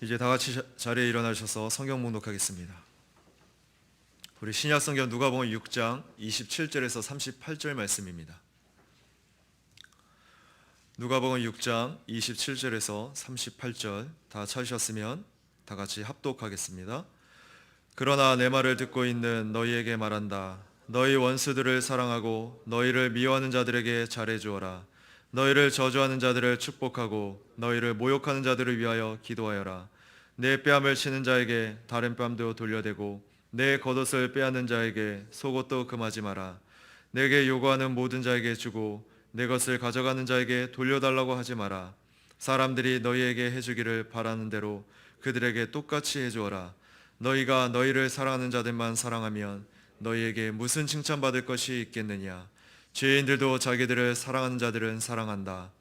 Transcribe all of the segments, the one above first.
이제 다 같이 자리에 일어나셔서 성경 봉독하겠습니다. 우리 신약성경 누가복음 6장 27절에서 38절 말씀입니다. 누가복음 6장 27절에서 38절 다 찾으셨으면 다 같이 합독하겠습니다. 그러나 내 말을 듣고 있는 너희에게 말한다. 너희 원수들을 사랑하고 너희를 미워하는 자들에게 잘해주어라. 너희를 저주하는 자들을 축복하고 너희를 모욕하는 자들을 위하여 기도하여라. 내 뺨을 치는 자에게 다른 뺨도 돌려대고 내 겉옷을 빼앗는 자에게 속옷도 금하지 마라. 내게 요구하는 모든 자에게 주고 내 것을 가져가는 자에게 돌려달라고 하지 마라. 사람들이 너희에게 해주기를 바라는 대로 그들에게 똑같이 해주어라. 너희가 너희를 사랑하는 자들만 사랑하면 너희에게 무슨 칭찬받을 것이 있겠느냐. 죄인들도 자기들을 사랑하는 자들은 사랑한다.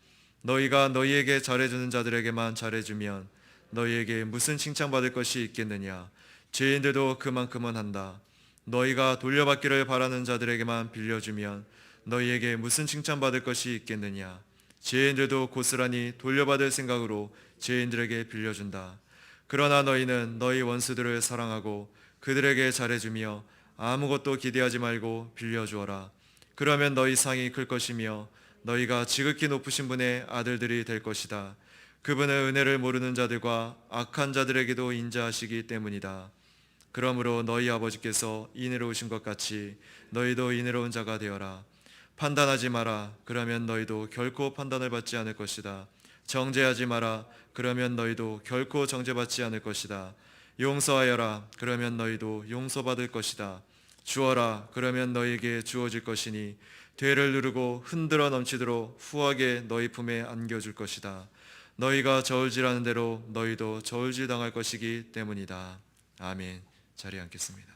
너희가 너희에게 잘해주는 자들에게만 잘해주면 너희에게 무슨 칭찬받을 것이 있겠느냐. 죄인들도 그만큼은 한다. 너희가 돌려받기를 바라는 자들에게만 빌려주면 너희에게 무슨 칭찬받을 것이 있겠느냐. 죄인들도 고스란히 돌려받을 생각으로 죄인들에게 빌려준다. 그러나 너희는 너희 원수들을 사랑하고 그들에게 잘해주며 아무것도 기대하지 말고 빌려주어라. 그러면 너희 상이 클 것이며 너희가 지극히 높으신 분의 아들들이 될 것이다. 그분은 은혜를 모르는 자들과 악한 자들에게도 인자하시기 때문이다. 그러므로 너희 아버지께서 인애로우신 것 같이 너희도 인애로운 자가 되어라. 판단하지 마라. 그러면 너희도 결코 판단을 받지 않을 것이다. 정죄하지 마라. 그러면 너희도 결코 정죄받지 않을 것이다. 용서하여라. 그러면 너희도 용서받을 것이다. 주어라. 그러면 너희에게 주어질 것이니 되를 누르고 흔들어 넘치도록 후하게 너희 품에 안겨줄 것이다. 너희가 저울질하는 대로 너희도 저울질 당할 것이기 때문이다. 아멘. 자리에 앉겠습니다.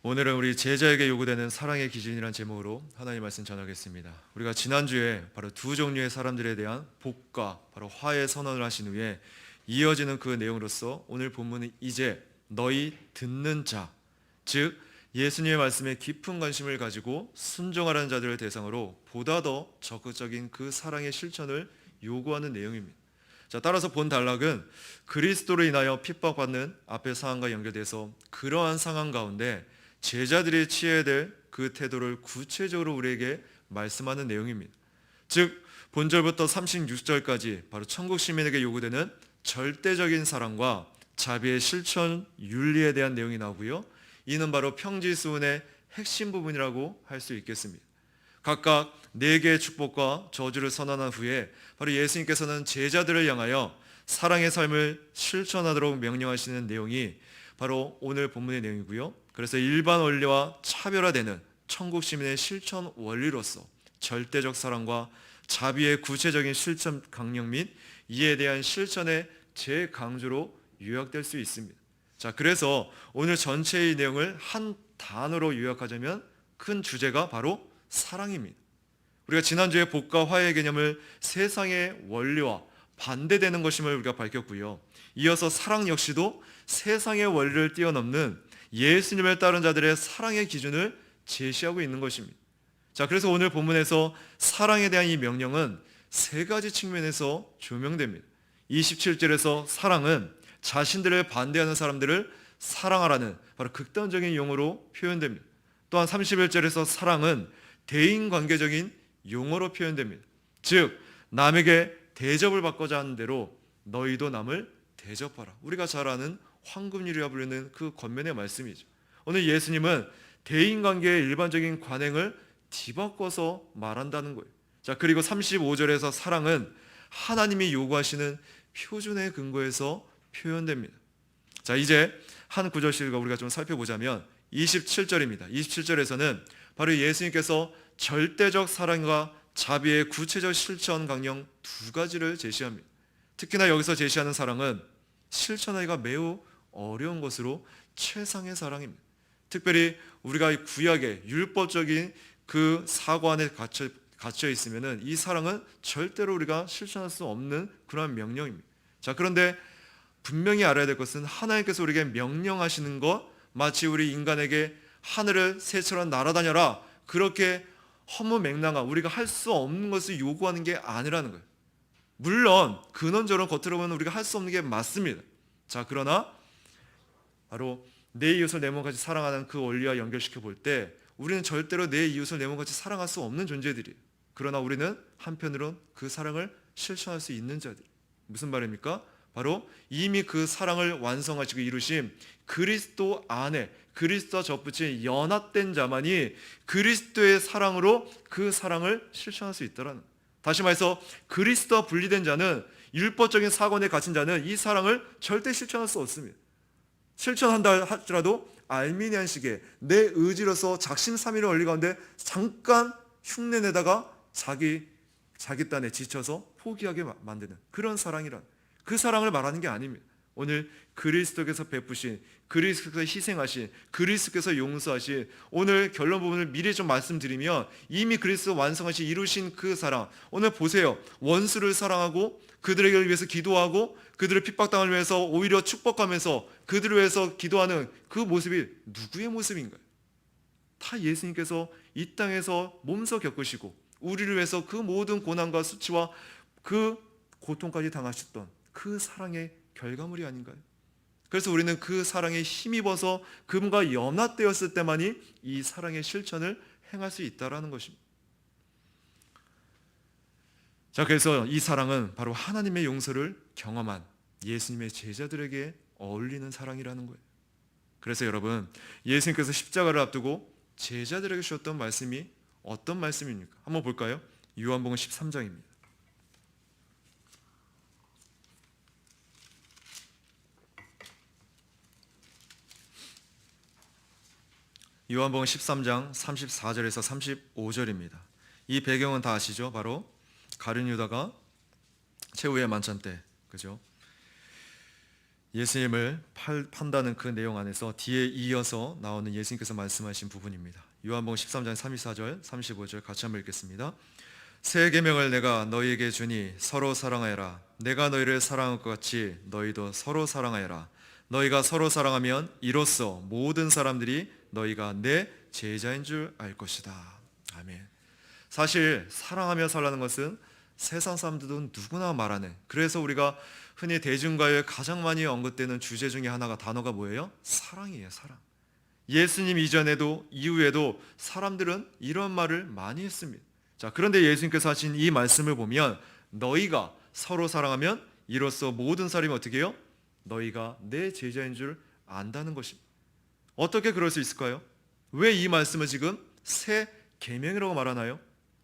오늘은 우리 제자에게 요구되는 사랑의 기준이라는 제목으로 하나님 말씀 전하겠습니다. 우리가 지난주에 바로 두 종류의 사람들에 대한 복과 바로 화해 선언을 하신 후에 이어지는 그 내용으로서 오늘 본문은 이제 너희 듣는 자, 즉 예수님의 말씀에 깊은 관심을 가지고 순종하라는 자들을 대상으로 보다 더 적극적인 그 사랑의 실천을 요구하는 내용입니다. 자, 따라서 본 단락은 그리스도로 인하여 핍박받는 앞의 상황과 연결돼서 그러한 상황 가운데 제자들이 취해야 될 그 태도를 구체적으로 우리에게 말씀하는 내용입니다. 즉 본절부터 36절까지 바로 천국 시민에게 요구되는 절대적인 사랑과 자비의 실천 윤리에 대한 내용이 나오고요. 이는 바로 평지수훈의 핵심 부분이라고 할 수 있겠습니다. 각각 4개의 축복과 저주를 선언한 후에 바로 예수님께서는 제자들을 향하여 사랑의 삶을 실천하도록 명령하시는 내용이 바로 오늘 본문의 내용이고요. 그래서 일반 원리와 차별화되는 천국 시민의 실천 원리로서 절대적 사랑과 자비의 구체적인 실천 강령 및 이에 대한 실천의 재강조로 요약될 수 있습니다. 자, 그래서 오늘 전체의 내용을 한 단어로 요약하자면 큰 주제가 바로 사랑입니다. 우리가 지난주에 복과 화해의 개념을 세상의 원리와 반대되는 것임을 우리가 밝혔고요. 이어서 사랑 역시도 세상의 원리를 뛰어넘는 예수님을 따른 자들의 사랑의 기준을 제시하고 있는 것입니다. 자, 그래서 오늘 본문에서 사랑에 대한 이 명령은 3가지 측면에서 조명됩니다. 27절에서 사랑은 자신들을 반대하는 사람들을 사랑하라는 바로 극단적인 용어로 표현됩니다. 또한 31절에서 사랑은 대인관계적인 용어로 표현됩니다. 즉 남에게 대접을 받고자 하는 대로 너희도 남을 대접하라. 우리가 잘 아는 황금률이라 부르는 그 겉면의 말씀이죠. 오늘 예수님은 대인관계의 일반적인 관행을 뒤바꿔서 말한다는 거예요. 자, 그리고 35절에서 사랑은 하나님이 요구하시는 표준에 근거해서 표현됩니다. 자, 이제 한 구절씩 우리가 좀 살펴보자면 27절입니다. 27절에서는 바로 예수님께서 절대적 사랑과 자비의 구체적 실천 강령 2가지를 제시합니다. 특히나 여기서 제시하는 사랑은 실천하기가 매우 어려운 것으로 최상의 사랑입니다. 특별히 우리가 구약의 율법적인 그 사고 안에 갇혀 있으면 이 사랑은 절대로 우리가 실천할 수 없는 그러한 명령입니다. 자, 그런데 분명히 알아야 될 것은 하나님께서 우리에게 명령하시는 것, 마치 우리 인간에게 하늘을 새처럼 날아다녀라, 그렇게 허무맹랑한 우리가 할 수 없는 것을 요구하는 게 아니라는 거예요. 물론 근원적으로 겉으로 보면 우리가 할 수 없는 게 맞습니다. 자, 그러나 바로 내 이웃을 내 몸같이 사랑하는 그 원리와 연결시켜 볼 때 우리는 절대로 내 이웃을 내 몸같이 사랑할 수 없는 존재들이에요. 그러나 우리는 한편으론 그 사랑을 실천할 수 있는 자들. 무슨 말입니까? 바로 이미 그 사랑을 완성하시고 이루신 그리스도 안에 그리스도와 접붙인 연합된 자만이 그리스도의 사랑으로 그 사랑을 실천할 수 있다라는. 다시 말해서 그리스도와 분리된 자는, 율법적인 사관에 갇힌 자는 이 사랑을 절대 실천할 수 없습니다. 실천한다 할지라도 알미니안식의 내 의지로서 작심삼일의 원리 가운데 잠깐 흉내내다가 자기 딴에 지쳐서 포기하게 만드는 그런 사랑이란, 그 사랑을 말하는 게 아닙니다. 오늘 그리스도께서 베푸신, 그리스도께서 희생하신, 그리스도께서 용서하신, 오늘 결론 부분을 미리 좀 말씀드리면 이미 그리스도 완성하신 이루신 그 사랑. 오늘 보세요. 원수를 사랑하고 그들에게 위해서 기도하고 그들을 핍박당을 위해서 오히려 축복하면서 그들을 위해서 기도하는 그 모습이 누구의 모습인가요? 다 예수님께서 이 땅에서 몸소 겪으시고 우리를 위해서 그 모든 고난과 수치와 그 고통까지 당하셨던 그 사랑의 결과물이 아닌가요? 그래서 우리는 그 사랑에 힘입어서 그분과 연합되었을 때만이 이 사랑의 실천을 행할 수 있다는 것입니다. 자, 그래서 이 사랑은 바로 하나님의 용서를 경험한 예수님의 제자들에게 어울리는 사랑이라는 거예요. 그래서 여러분, 예수님께서 십자가를 앞두고 제자들에게 주셨던 말씀이 어떤 말씀입니까? 한번 볼까요? 요한복음 13장입니다. 요한복음 13장 34절에서 35절입니다. 이 배경은 다 아시죠? 바로 가룟 유다가 최후의 만찬 때, 그죠? 예수님을 판다는 그 내용 안에서 뒤에 이어서 나오는 예수님께서 말씀하신 부분입니다. 요한복음 13장 34절, 35절 같이 한번 읽겠습니다. 새 계명을 내가 너희에게 주니 서로 사랑하여라. 내가 너희를 사랑한 것 같이 너희도 서로 사랑하여라. 너희가 서로 사랑하면 이로써 모든 사람들이 너희가 내 제자인 줄 알 것이다. 아멘. 사실 사랑하며 살라는 것은 세상 사람들도 누구나 말하는, 그래서 우리가 흔히 대중가요에 가장 많이 언급되는 주제 중에 하나가, 단어가 뭐예요? 사랑이에요. 사랑. 예수님 이전에도 이후에도 사람들은 이런 말을 많이 했습니다. 자, 그런데 예수님께서 하신 이 말씀을 보면 너희가 서로 사랑하면 이로써 모든 사람이 어떻게 해요? 너희가 내 제자인 줄 안다는 것입니다. 어떻게 그럴 수 있을까요? 왜 이 말씀을 지금 새 계명이라고 말하나요?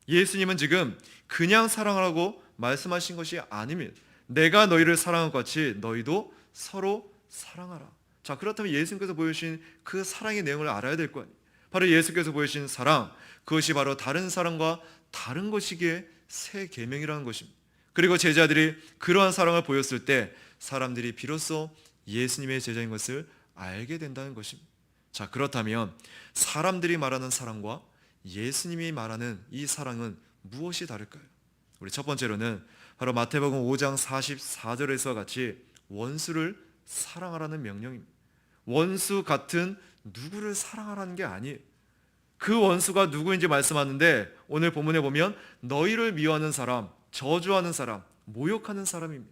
예수님은 지금 그냥 사랑하라고 말씀하신 것이 아닙니다. 내가 너희를 사랑한 것 같이 너희도 서로 사랑하라. 자, 그렇다면 예수님께서 보여주신 그 사랑의 내용을 알아야 될 거 아니에요. 바로 예수께서 보여주신 사랑, 그것이 바로 다른 사랑과 다른 것이기에 새 계명이라는 것입니다. 그리고 제자들이 그러한 사랑을 보였을 때 사람들이 비로소 예수님의 제자인 것을 알게 된다는 것입니다. 자, 그렇다면 사람들이 말하는 사랑과 예수님이 말하는 이 사랑은 무엇이 다를까요? 우리 첫 번째로는 바로 마태복음 5장 44절에서 같이 원수를 사랑하라는 명령입니다. 원수 같은 누구를 사랑하라는 게 아니에요. 그 원수가 누구인지 말씀하는데 오늘 본문에 보면 너희를 미워하는 사람, 저주하는 사람, 모욕하는 사람입니다.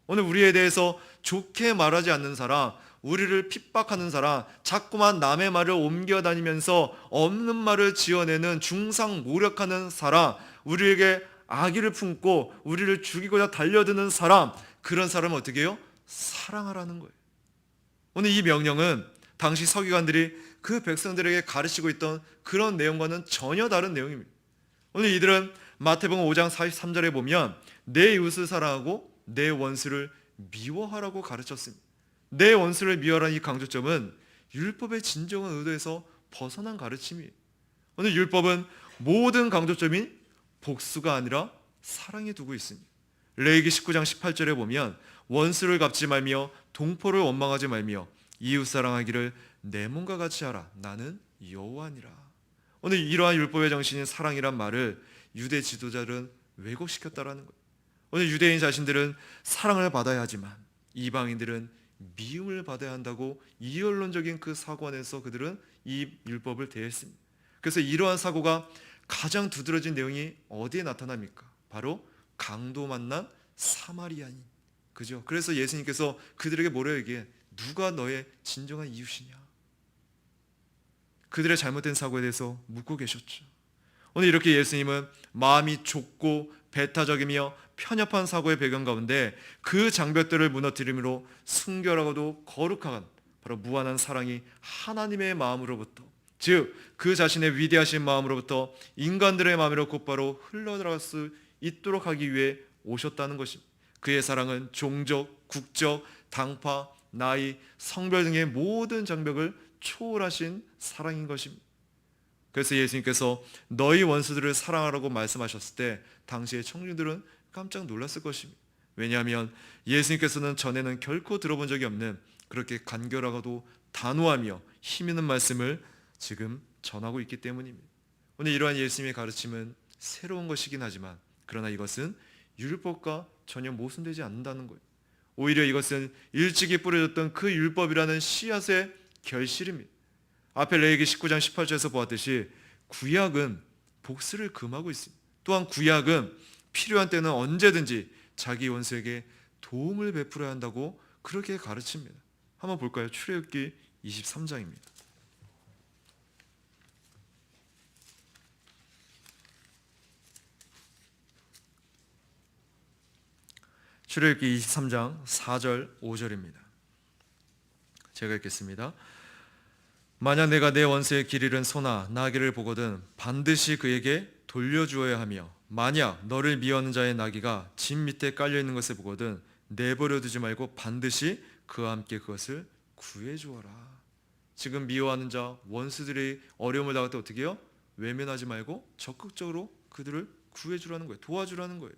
오늘 우리에 대해서 좋게 말하지 않는 사람, 우리를 핍박하는 사람, 자꾸만 남의 말을 옮겨다니면서 없는 말을 지어내는 중상모략하는 사람, 우리에게 악의를 품고 우리를 죽이고자 달려드는 사람, 그런 사람을 어떻게 해요? 사랑하라는 거예요. 오늘 이 명령은 당시 서기관들이 그 백성들에게 가르치고 있던 그런 내용과는 전혀 다른 내용입니다. 오늘 이들은 마태복음 5장 43절에 보면 내 이웃을 사랑하고 내 원수를 미워하라고 가르쳤습니다. 내 원수를 미워하라는 이 강조점은 율법의 진정한 의도에서 벗어난 가르침이에요. 오늘 율법은 모든 강조점이 복수가 아니라 사랑에 두고 있습니다. 레위기 19장 18절에 보면 원수를 갚지 말며 동포를 원망하지 말며 이웃 사랑하기를 내 몸과 같이 하라. 나는 여호와니라. 오늘 이러한 율법의 정신인 사랑이란 말을 유대 지도자들은 왜곡시켰다라는 거예요. 오늘 유대인 자신들은 사랑을 받아야 하지만 이방인들은 미움을 받아야 한다고 이언론적인 그 사고 안에서 그들은 이 율법을 대했습니다. 그래서 이러한 사고가 가장 두드러진 내용이 어디에 나타납니까? 바로 강도 만난 사마리아인. 그죠? 그래서 예수님께서 그들에게 뭐라고 얘기해? 누가 너의 진정한 이웃이냐? 그들의 잘못된 사고에 대해서 묻고 계셨죠. 오늘 이렇게 예수님은 마음이 좁고 배타적이며 편협한 사고의 배경 가운데 그 장벽들을 무너뜨림으로 순결하고도 거룩한 바로 무한한 사랑이 하나님의 마음으로부터, 즉 그 자신의 위대하신 마음으로부터 인간들의 마음으로 곧바로 흘러들어갈 수 있도록 하기 위해 오셨다는 것입니다. 그의 사랑은 종족, 국적, 당파, 나이, 성별 등의 모든 장벽을 초월하신 사랑인 것입니다. 그래서 예수님께서 너희 원수들을 사랑하라고 말씀하셨을 때 당시의 청중들은 깜짝 놀랐을 것입니다. 왜냐하면 예수님께서는 전에는 결코 들어본 적이 없는 그렇게 간결하고도 단호하며 힘 있는 말씀을 지금 전하고 있기 때문입니다. 오늘 이러한 예수님의 가르침은 새로운 것이긴 하지만 그러나 이것은 율법과 전혀 모순되지 않는다는 거예요. 오히려 이것은 일찍이 뿌려졌던 그 율법이라는 씨앗의 결실입니다. 앞에 레위기 19장 18절에서 보았듯이 구약은 복수를 금하고 있습니다. 또한 구약은 필요한 때는 언제든지 자기 원수에게 도움을 베풀어야 한다고 그렇게 가르칩니다. 한번 볼까요? 출애굽기 23장입니다. 출애굽기 23장 4절 5절입니다. 제가 읽겠습니다. 만약 내가 내 원수의 길 잃은 소나 나귀를 보거든 반드시 그에게 돌려주어야 하며 만약 너를 미워하는 자의 나귀가 집 밑에 깔려있는 것을 보거든 내버려 두지 말고 반드시 그와 함께 그것을 구해주어라. 지금 미워하는 자, 원수들이 어려움을 당할 때 어떻게 해요? 외면하지 말고 적극적으로 그들을 구해주라는 거예요. 도와주라는 거예요.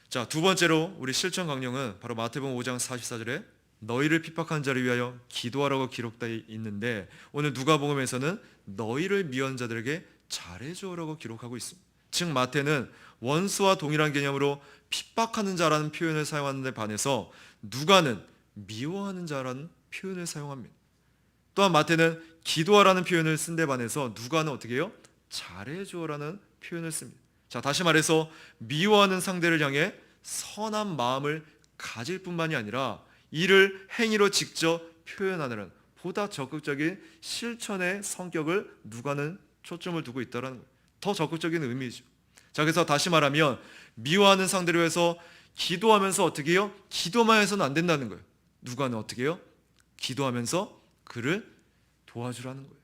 자, 두 번째로 우리 실천 강령은 바로 마태복음 5장 44절에 너희를 핍박한 자를 위하여 기도하라고 기록되어 있는데 오늘 누가복음에서는 너희를 미워하는 자들에게 잘해주라고 기록하고 있습니다. 즉 마태는 원수와 동일한 개념으로 핍박하는 자라는 표현을 사용하는 데 반해서 누가는 미워하는 자라는 표현을 사용합니다. 또한 마태는 기도하라는 표현을 쓴 데 반해서 누가는 어떻게 해요? 잘해주라는 표현을 씁니다. 자, 다시 말해서 미워하는 상대를 향해 선한 마음을 가질 뿐만이 아니라 이를 행위로 직접 표현하는 보다 적극적인 실천의 성격을 누가는 초점을 두고 있다는 거예요. 더 적극적인 의미죠. 자, 그래서 다시 말하면 미워하는 상대를 위해서 기도하면서 어떻게 해요? 기도만 해서는 안 된다는 거예요. 누가는 어떻게 해요? 기도하면서 그를 도와주라는 거예요.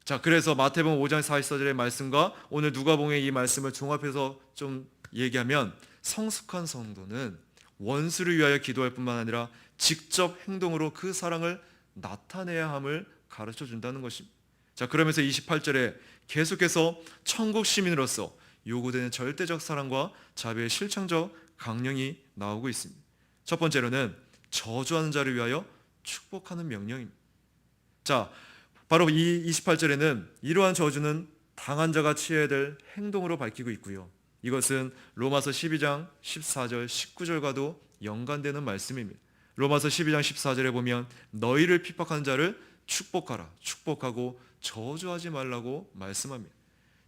자, 그래서 마태복음 5장 44절의 말씀과 오늘 누가복음의 이 말씀을 종합해서 좀 얘기하면 성숙한 성도는 원수를 위하여 기도할 뿐만 아니라 직접 행동으로 그 사랑을 나타내야 함을 가르쳐 준다는 것입니다. 자, 그러면서 28절에 계속해서 천국 시민으로서 요구되는 절대적 사랑과 자비의 실천적 강령이 나오고 있습니다. 첫 번째로는 저주하는 자를 위하여 축복하는 명령입니다. 자, 바로 이 28절에는 이러한 저주는 당한 자가 취해야 될 행동으로 밝히고 있고요. 이것은 로마서 12장 14절 19절과도 연관되는 말씀입니다. 로마서 12장 14절에 보면 너희를 핍박하는 자를 축복하라, 축복하고 저주하지 말라고 말씀합니다.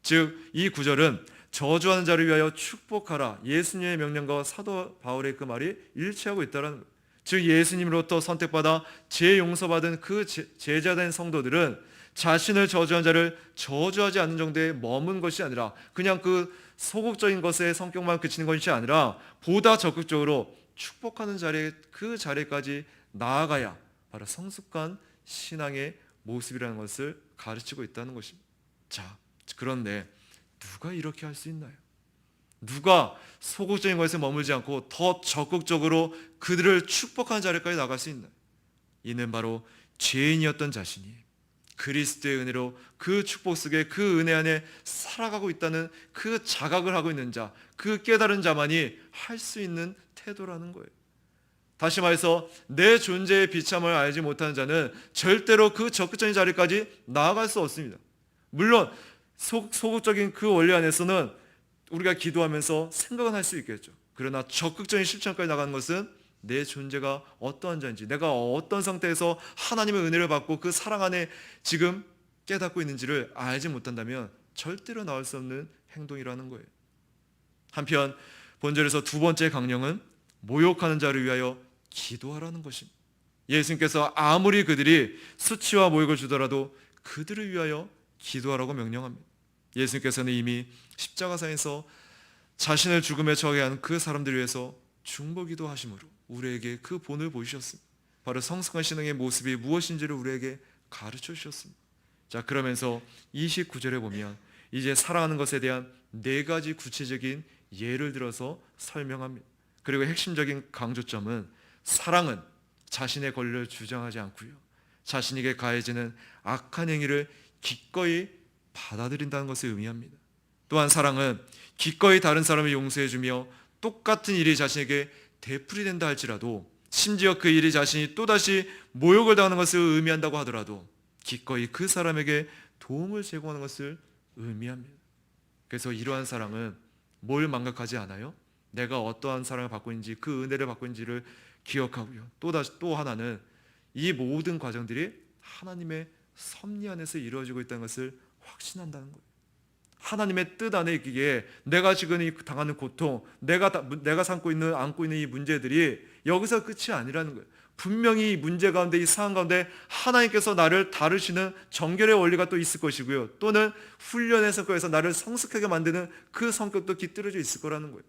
즉 이 구절은 저주하는 자를 위하여 축복하라, 예수님의 명령과 사도 바울의 그 말이 일치하고 있다는 거예요. 즉 예수님으로부터 선택받아 죄 용서받은 그 제자된 성도들은 자신을 저주한 자를 저주하지 않는 정도에 머문 것이 아니라 그냥 그 소극적인 것에 성격만 그치는 것이 아니라 보다 적극적으로 축복하는 자리에 그 자리까지 나아가야 바로 성숙한 신앙의 모습이라는 것을 가르치고 있다는 것입니다. 자, 그런데 누가 이렇게 할 수 있나요? 누가 소극적인 것에 머물지 않고 더 적극적으로 그들을 축복하는 자리까지 나갈 수 있나요? 이는 바로 죄인이었던 자신이 그리스도의 은혜로 그 축복 속에 그 은혜 안에 살아가고 있다는 그 자각을 하고 있는 자, 그 깨달은 자만이 할 수 있는 태도라는 거예요. 다시 말해서 내 존재의 비참을 알지 못하는 자는 절대로 그 적극적인 자리까지 나아갈 수 없습니다. 물론 소극적인 그 원리 안에서는 우리가 기도하면서 생각은 할 수 있겠죠. 그러나 적극적인 실천까지 나가는 것은 내 존재가 어떠한 자인지, 내가 어떤 상태에서 하나님의 은혜를 받고 그 사랑 안에 지금 깨닫고 있는지를 알지 못한다면 절대로 나올 수 없는 행동이라는 거예요. 한편 본절에서 두 번째 강령은 모욕하는 자를 위하여 기도하라는 것입니다. 예수님께서 아무리 그들이 수치와 모욕을 주더라도 그들을 위하여 기도하라고 명령합니다. 예수님께서는 이미 십자가상에서 자신을 죽음에 처하게 한 그 사람들을 위해서 중보기도 하심으로 우리에게 그 본을 보이셨습니다. 바로 성숙한 신앙의 모습이 무엇인지를 우리에게 가르쳐 주셨습니다. 자, 그러면서 29절에 보면 이제 사랑하는 것에 대한 네 가지 구체적인 예를 들어서 설명합니다. 그리고 핵심적인 강조점은 사랑은 자신의 권리를 주장하지 않고요, 자신에게 가해지는 악한 행위를 기꺼이 받아들인다는 것을 의미합니다. 또한 사랑은 기꺼이 다른 사람을 용서해주며 똑같은 일이 자신에게 되풀이된다 할지라도, 심지어 그 일이 자신이 또다시 모욕을 당하는 것을 의미한다고 하더라도 기꺼이 그 사람에게 도움을 제공하는 것을 의미합니다. 그래서 이러한 사랑은 뭘 망각하지 않아요? 내가 어떠한 사랑을 받고 있는지, 그 은혜를 받고 있는지를 기억하고요, 또 하나는 이 모든 과정들이 하나님의 섭리 안에서 이루어지고 있다는 것을 확신한다는 거예요. 하나님의 뜻 안에 있기에 내가 지금 당하는 고통, 내가 안고 있는 이 문제들이 여기서 끝이 아니라는 거예요. 분명히 이 문제 가운데, 이 상황 가운데 하나님께서 나를 다루시는 정결의 원리가 또 있을 것이고요, 또는 훈련의 성격에서 나를 성숙하게 만드는 그 성격도 깃들어져 있을 거라는 거예요.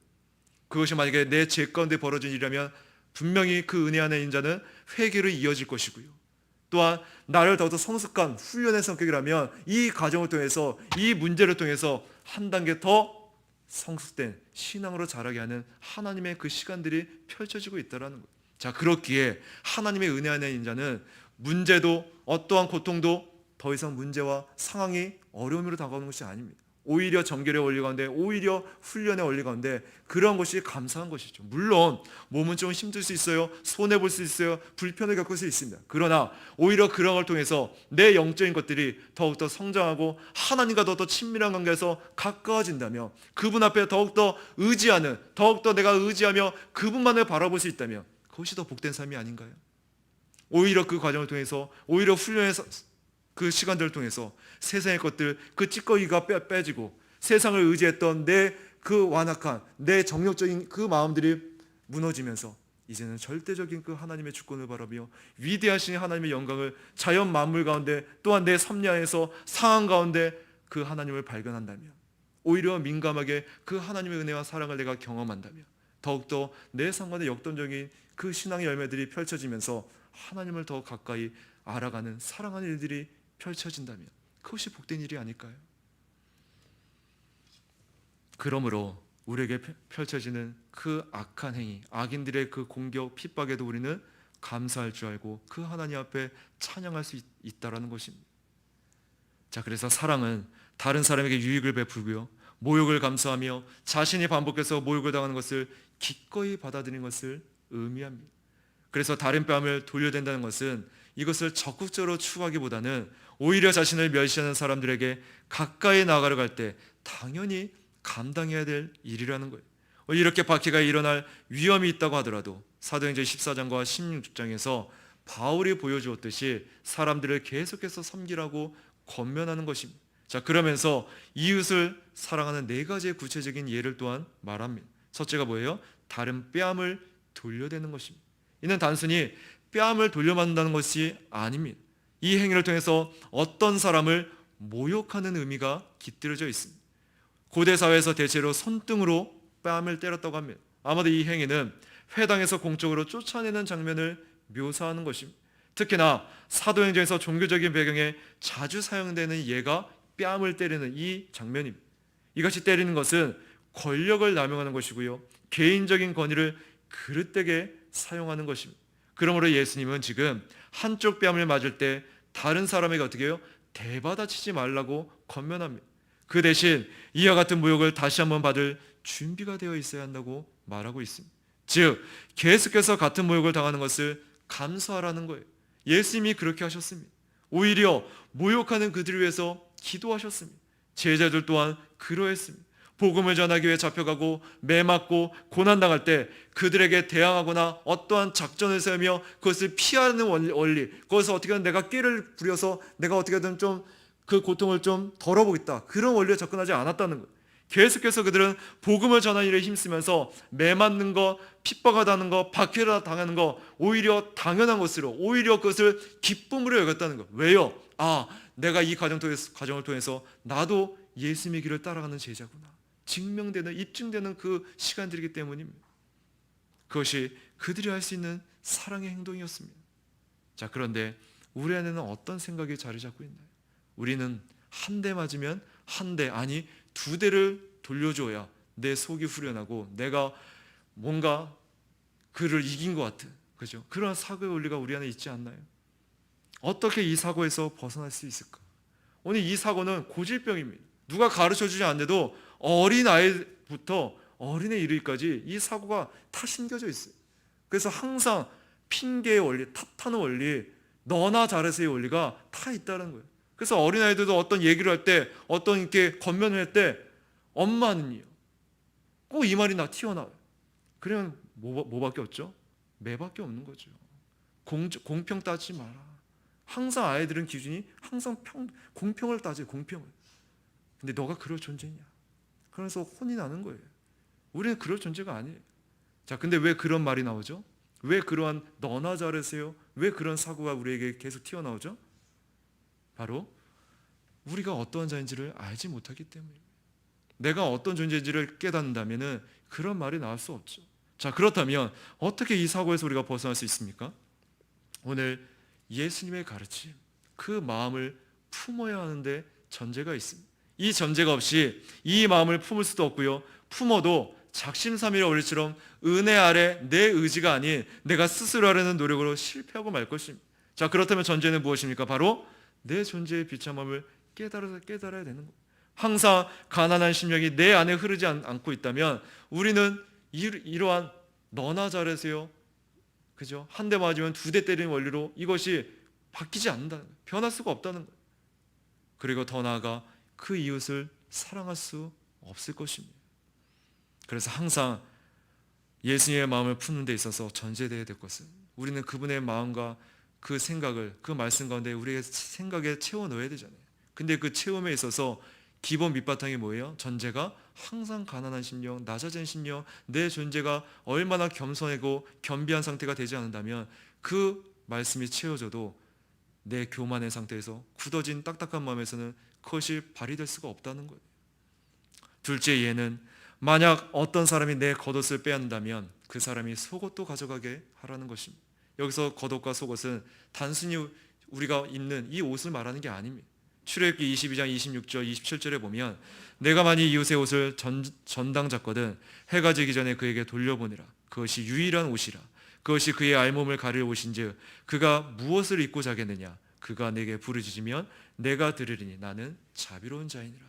그것이 만약에 내 죄 가운데 벌어진 일이라면 분명히 그 은혜 안에 있는 자는 회개로 이어질 것이고요, 또한 나를 더더 성숙한 훈련의 성격이라면 이 과정을 통해서, 이 문제를 통해서 한 단계 더 성숙된 신앙으로 자라게 하는 하나님의 그 시간들이 펼쳐지고 있다는 거예요. 자, 그렇기에 하나님의 은혜 안에 있는 자는 문제도 어떠한 고통도 더 이상 문제와 상황이 어려움으로 다가오는 것이 아닙니다. 오히려 정결의 원리 가운데, 오히려 훈련의 원리 가운데 그런 것이 감사한 것이죠. 물론 몸은 좀 힘들 수 있어요, 손해볼 수 있어요, 불편을 겪을 수 있습니다. 그러나 오히려 그런 걸 통해서 내 영적인 것들이 더욱더 성장하고 하나님과 더욱더 친밀한 관계에서 가까워진다면, 그분 앞에 더욱더 의지하는, 더욱더 내가 의지하며 그분만을 바라볼 수 있다면 그것이 더 복된 삶이 아닌가요? 오히려 그 과정을 통해서, 오히려 훈련의 그 시간들을 통해서 세상의 것들, 그 찌꺼기가 빼지고 세상을 의지했던 내 그 완악한 내 정욕적인 그 마음들이 무너지면서 이제는 절대적인 그 하나님의 주권을 바라며 위대하신 하나님의 영광을 자연 만물 가운데, 또한 내 섭리 안에서 상황 가운데 그 하나님을 발견한다면, 오히려 민감하게 그 하나님의 은혜와 사랑을 내가 경험한다면 더욱더 내 상관의 역동적인 그 신앙의 열매들이 펼쳐지면서 하나님을 더 가까이 알아가는 사랑하는 일들이 펼쳐진다면 그것이 복된 일이 아닐까요? 그러므로 우리에게 펼쳐지는 그 악한 행위, 악인들의 그 공격, 핍박에도 우리는 감사할 줄 알고 그 하나님 앞에 찬양할 수 있다라는 것입니다. 자, 그래서 사랑은 다른 사람에게 유익을 베풀고요, 모욕을 감수하며 자신이 반복해서 모욕을 당하는 것을 기꺼이 받아들이는 것을 의미합니다. 그래서 다른 뺨을 돌려댄다는 것은 이것을 적극적으로 추구하기보다는 오히려 자신을 멸시하는 사람들에게 가까이 나아가려 갈 때 당연히 감당해야 될 일이라는 거예요. 이렇게 박해가 일어날 위험이 있다고 하더라도 사도행전 14장과 16장에서 바울이 보여주었듯이 사람들을 계속해서 섬기라고 권면하는 것입니다. 자, 그러면서 이웃을 사랑하는 네 가지의 구체적인 예를 또한 말합니다. 첫째가 뭐예요? 다른 뺨을 돌려대는 것입니다. 이는 단순히 뺨을 돌려맞는다는 것이 아닙니다. 이 행위를 통해서 어떤 사람을 모욕하는 의미가 깃들어져 있습니다. 고대 사회에서 대체로 손등으로 뺨을 때렸다고 합니다. 아마도 이 행위는 회당에서 공적으로 쫓아내는 장면을 묘사하는 것입니다. 특히나 사도행전에서 종교적인 배경에 자주 사용되는 예가 뺨을 때리는 이 장면입니다. 이같이 때리는 것은 권력을 남용하는 것이고요, 개인적인 권위를 그릇되게 사용하는 것입니다. 그러므로 예수님은 지금 한쪽 뺨을 맞을 때 다른 사람에게 어떻게 해요? 대받아치지 말라고 권면합니다. 그 대신 이와 같은 모욕을 다시 한번 받을 준비가 되어 있어야 한다고 말하고 있습니다. 즉, 계속해서 같은 모욕을 당하는 것을 감수하라는 거예요. 예수님이 그렇게 하셨습니다. 오히려 모욕하는 그들을 위해서 기도하셨습니다. 제자들 또한 그러했습니다. 복음을 전하기 위해 잡혀가고 매맞고 고난당할 때 그들에게 대항하거나 어떠한 작전을 세우며 그것을 피하는 원리, 그것을 어떻게든 내가 끼를 부려서 내가 어떻게든 좀 그 고통을 좀 덜어보겠다, 그런 원리에 접근하지 않았다는 거예요. 계속해서 그들은 복음을 전하는 일에 힘쓰면서 매 맞는 거, 핍박하다는 거, 박해를 당하는 거 오히려 당연한 것으로, 오히려 그것을 기쁨으로 여겼다는 거. 왜요? 내가 이 과정을 통해서 나도 예수님의 길을 따라가는 제자구나, 증명되는, 입증되는 그 시간들이기 때문입니다. 그것이 그들이 할 수 있는 사랑의 행동이었습니다. 자, 그런데 우리 안에는 어떤 생각이 자리 잡고 있나요? 우리는 한 대 맞으면 한 대, 아니 2대를 돌려줘야 내 속이 후련하고 내가 뭔가 그를 이긴 것 같은, 그죠? 그런 사고의 원리가 우리 안에 있지 않나요? 어떻게 이 사고에서 벗어날 수 있을까? 오늘 이 사고는 고질병입니다. 누가 가르쳐주지 않는데도 어린아이부터 어린애 이르기까지 이 사고가 다 심겨져 있어요. 그래서 항상 핑계의 원리, 탓하는 원리, 너나 잘해서의 원리가 다 있다는 거예요. 그래서 어린아이들도 어떤 얘기를 할 때, 어떤 이렇게 권면을 할 때 엄마는요, 꼭 이 말이 튀어나와요. 그러면 뭐밖에 없죠? 매밖에 없는 거죠. 공평 따지지 마라. 항상 아이들은 기준이 항상 공평을 따져요. 공평을. 근데 너가 그럴 존재냐? 그래서 혼이 나는 거예요. 우리는 그럴 존재가 아니에요. 자, 근데 왜 그런 말이 나오죠? 왜 그러한 너나 잘하세요? 왜 그런 사고가 우리에게 계속 튀어나오죠? 바로 우리가 어떠한 자인지를 알지 못하기 때문입니다. 내가 어떤 존재인지를 깨닫는다면 그런 말이 나올 수 없죠. 자, 그렇다면 어떻게 이 사고에서 우리가 벗어날 수 있습니까? 오늘 예수님의 가르침, 그 마음을 품어야 하는데 전제가 있습니다. 이 전제가 없이 이 마음을 품을 수도 없고요, 품어도 작심삼일의 원리처럼 은혜 아래 내 의지가 아닌 내가 스스로 하려는 노력으로 실패하고 말 것입니다. 자, 그렇다면 전제는 무엇입니까? 바로 내 존재의 비참함을 깨달아야 되는 겁니다. 항상 가난한 심령이 내 안에 흐르지 않고 있다면 우리는 이러한 너나 잘하세요, 그죠? 한 대 맞으면 2대 때리는 원리로 이것이 바뀌지 않는다는 거예요. 변할 수가 없다는 거예요. 그리고 더 나아가 그 이웃을 사랑할 수 없을 것입니다. 그래서 항상 예수님의 마음을 푸는 데 있어서 전제되어야 될 것은 우리는 그분의 마음과 그 생각을 그 말씀 가운데 우리의 생각에 채워 넣어야 되잖아요. 근데 그 채움에 있어서 기본 밑바탕이 뭐예요? 전제가 항상 가난한 심령, 낮아진 심령, 내 존재가 얼마나 겸손하고 겸비한 상태가 되지 않는다면 그 말씀이 채워져도 내 교만의 상태에서 굳어진 딱딱한 마음에서는 그것이 발휘될 수가 없다는 거예요. 둘째 예는 만약 어떤 사람이 내 겉옷을 빼앗는다면 그 사람이 속옷도 가져가게 하라는 것입니다. 여기서 겉옷과 속옷은 단순히 우리가 입는 이 옷을 말하는 게 아닙니다. 출애굽기 22장 26절 27절에 보면 내가 만일 이웃의 옷을 전당 잡거든 해가 지기 전에 그에게 돌려보내라. 그것이 유일한 옷이라. 그것이 그의 알몸을 가릴 옷인즉 그가 무엇을 입고 자겠느냐. 그가 내게 부르짖으면 내가 들으리니 나는 자비로운 자이니라.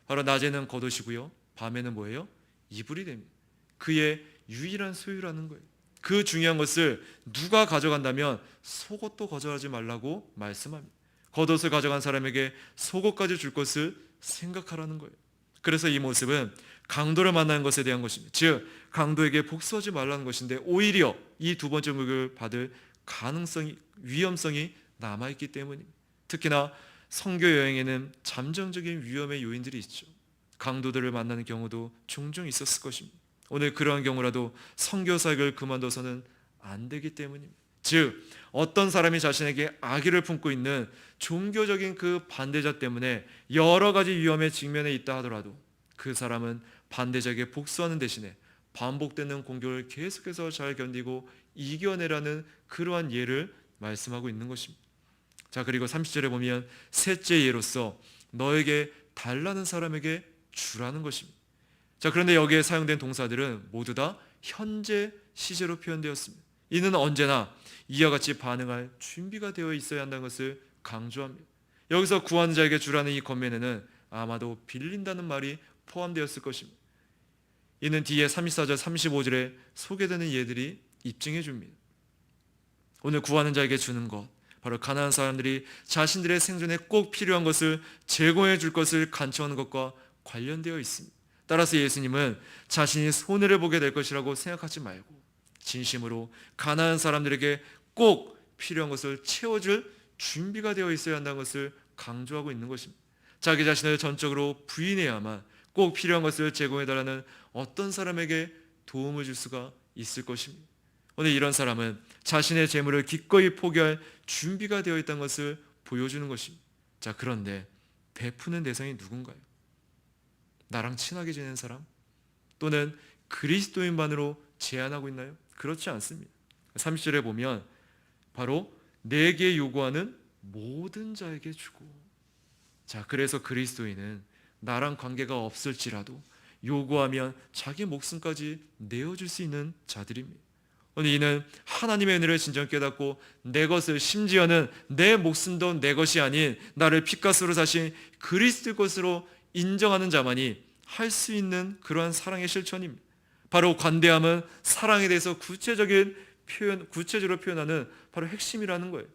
바로 낮에는 겉옷이고요, 밤에는 뭐예요? 이불이 됩니다. 그의 유일한 소유라는 거예요. 그 중요한 것을 누가 가져간다면 속옷도 가져가지 말라고 말씀합니다. 겉옷을 가져간 사람에게 속옷까지 줄 것을 생각하라는 거예요. 그래서 이 모습은 강도를 만나는 것에 대한 것입니다. 즉 강도에게 복수하지 말라는 것인데 오히려 이 두 번째 목을 받을 가능성이, 위험성이 남아있기 때문입니다. 특히나 선교 여행에는 잠정적인 위험의 요인들이 있죠. 강도들을 만나는 경우도 종종 있었을 것입니다. 오늘 그러한 경우라도 선교 사역을 그만둬서는 안 되기 때문입니다. 즉 어떤 사람이 자신에게 악의를 품고 있는 종교적인 그 반대자 때문에 여러 가지 위험에 직면해 있다 하더라도 그 사람은 반대자에게 복수하는 대신에 반복되는 공격을 계속해서 잘 견디고 이겨내라는 그러한 예를 말씀하고 있는 것입니다. 자, 그리고 30절에 보면 셋째 예로서 너에게 달라는 사람에게 주라는 것입니다. 자, 그런데 여기에 사용된 동사들은 모두 다 현재 시제로 표현되었습니다. 이는 언제나 이와 같이 반응할 준비가 되어 있어야 한다는 것을 강조합니다. 여기서 구하는 자에게 주라는 이 권면에는 아마도 빌린다는 말이 포함되었을 것입니다. 이는 뒤에 34절 35절에 소개되는 예들이 입증해 줍니다. 오늘 구하는 자에게 주는 것, 바로 가난한 사람들이 자신들의 생존에 꼭 필요한 것을 제공해 줄 것을 간청하는 것과 관련되어 있습니다. 따라서 예수님은 자신이 손해를 보게 될 것이라고 생각하지 말고 진심으로 가난한 사람들에게 꼭 필요한 것을 채워줄 준비가 되어 있어야 한다는 것을 강조하고 있는 것입니다. 자기 자신을 전적으로 부인해야만 꼭 필요한 것을 제공해달라는 어떤 사람에게 도움을 줄 수가 있을 것입니다. 오늘 이런 사람은 자신의 재물을 기꺼이 포기할 준비가 되어 있다는 것을 보여주는 것입니다. 자, 그런데 베푸는 대상이 누군가요? 나랑 친하게 지내는 사람? 또는 그리스도인만으로 제한하고 있나요? 그렇지 않습니다. 30절에 보면 바로 내게 요구하는 모든 자에게 주고. 자, 그래서 그리스도인은 나랑 관계가 없을지라도 요구하면 자기 목숨까지 내어줄 수 있는 자들입니다. 오늘 이는 하나님의 은혜를 진정 깨닫고 내 것을, 심지어는 내 목숨도 내 것이 아닌 나를 핏값으로 사신 그리스도 것으로 인정하는 자만이 할 수 있는 그러한 사랑의 실천입니다. 바로 관대함은 사랑에 대해서 구체적으로 표현하는 바로 핵심이라는 거예요.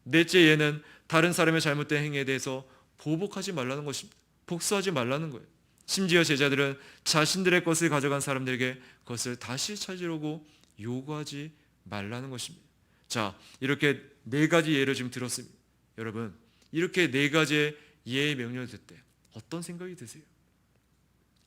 넷째 예는 다른 사람의 잘못된 행위에 대해서 보복하지 말라는 것입니다. 복수하지 말라는 거예요. 심지어 제자들은 자신들의 것을 가져간 사람들에게 그것을 다시 찾으려고 요구하지 말라는 것입니다. 자, 이렇게 네 가지 예를 지금 들었습니다. 여러분, 이렇게 네 가지의 예의 명령을 듣을 때 어떤 생각이 드세요?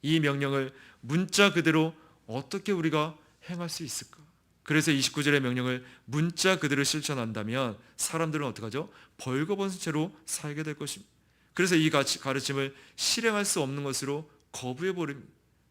이 명령을 문자 그대로 어떻게 우리가 행할 수 있을까? 그래서 29절의 명령을 문자 그대로 실천한다면 사람들은 어떻게 하죠? 벌거벗은 채로 살게 될 것입니다. 그래서 이 가르침을 실행할 수 없는 것으로 거부해버립니다.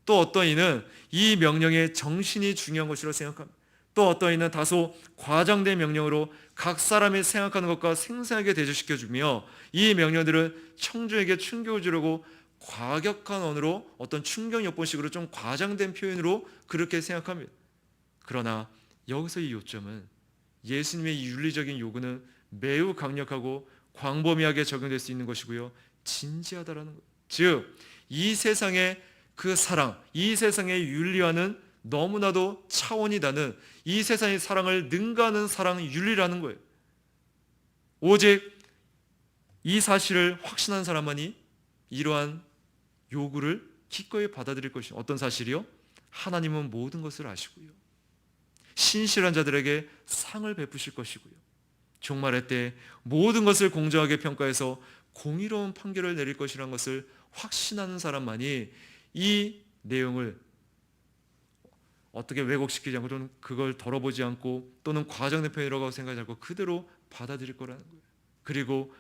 또 어떤 이는 이 명령의 정신이 중요한 것이라고 생각합니다. 또 어떤 이는 다소 과장된 명령으로 각 사람이 생각하는 것과 생생하게 대조시켜주며 이 명령들은 청중에게 충격을 주려고 과격한 언어로 어떤 충격 요법식으로 좀 과장된 표현으로 그렇게 생각합니다. 그러나 여기서 이 요점은 예수님의 이 윤리적인 요구는 매우 강력하고 광범위하게 적용될 수 있는 것이고요, 진지하다라는 것. 즉, 이 세상의 그 사랑, 이 세상의 윤리와는 너무나도 차원이 다른 이 세상의 사랑을 능가하는 사랑 윤리라는 거예요. 오직 이 사실을 확신한 사람만이 이러한 요구를 기꺼이 받아들일 것이죠. 어떤 사실이요? 하나님은 모든 것을 아시고요, 신실한 자들에게 상을 베푸실 것이고요, 종말의 때 모든 것을 공정하게 평가해서 공의로운 판결을 내릴 것이라는 것을 확신하는 사람만이 이 내용을 어떻게 왜곡시키지 않고 또는 그걸 덜어보지 않고 또는 과장된 표현이라고 생각하지 않고 그대로 받아들일 거라는 거예요. 그리고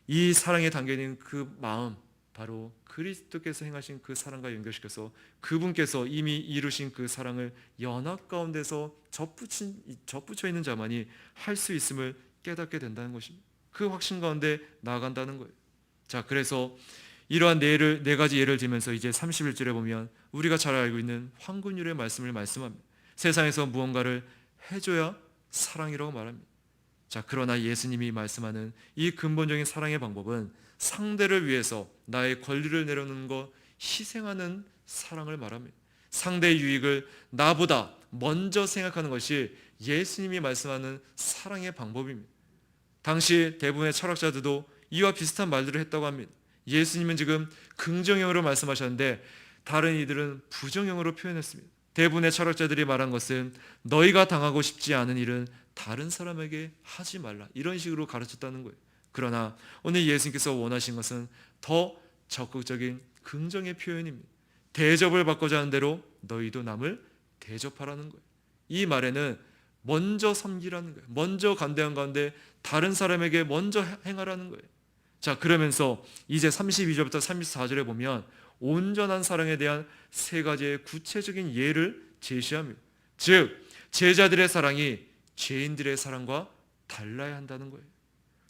이 사랑에 담겨있는 그 마음, 바로 그리스도께서 행하신 그 사랑과 연결시켜서 그분께서 이미 이루신 그 사랑을 연합 가운데서 접붙여 있는 자만이 할 수 있음을 깨닫게 된다는 것입니다. 그 확신 가운데 나아간다는 거예요. 자, 그래서 이러한 네 가지 예를 들면서 이제 31절에 보면 우리가 잘 알고 있는 황금률의 말씀을 말씀합니다. 세상에서 무언가를 해줘야 사랑이라고 말합니다. 자, 그러나 예수님이 말씀하는 이 근본적인 사랑의 방법은 상대를 위해서 나의 권리를 내려놓는 것, 희생하는 사랑을 말합니다. 상대의 유익을 나보다 먼저 생각하는 것이 예수님이 말씀하는 사랑의 방법입니다. 당시 대부분의 철학자들도 이와 비슷한 말들을 했다고 합니다. 예수님은 지금 긍정형으로 말씀하셨는데 다른 이들은 부정형으로 표현했습니다. 대부분의 철학자들이 말한 것은 너희가 당하고 싶지 않은 일은 다른 사람에게 하지 말라, 이런 식으로 가르쳤다는 거예요. 그러나 오늘 예수님께서 원하신 것은 더 적극적인 긍정의 표현입니다. 대접을 받고자 하는 대로 너희도 남을 대접하라는 거예요. 이 말에는 먼저 섬기라는 거예요. 먼저 간대한 가운데 다른 사람에게 먼저 행하라는 거예요. 자, 그러면서 이제 32절부터 34절에 보면 온전한 사랑에 대한 세 가지의 구체적인 예를 제시합니다. 즉, 제자들의 사랑이 죄인들의 사랑과 달라야 한다는 거예요.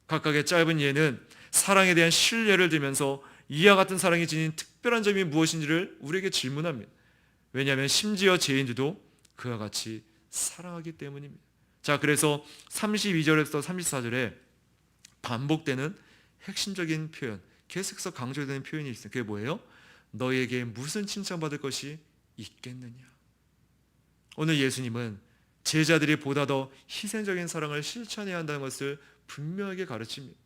각각의 짧은 예는 사랑에 대한 신뢰를 들면서 이와 같은 사랑이 지닌 특별한 점이 무엇인지를 우리에게 질문합니다. 왜냐하면 심지어 죄인들도 그와 같이 사랑하기 때문입니다. 자, 그래서 32절에서 34절에 반복되는 핵심적인 표현, 계속해서 강조되는 표현이 있어요. 그게 뭐예요? 너희에게 무슨 칭찬받을 것이 있겠느냐. 오늘 예수님은 제자들이 보다 더 희생적인 사랑을 실천해야 한다는 것을 분명하게 가르칩니다.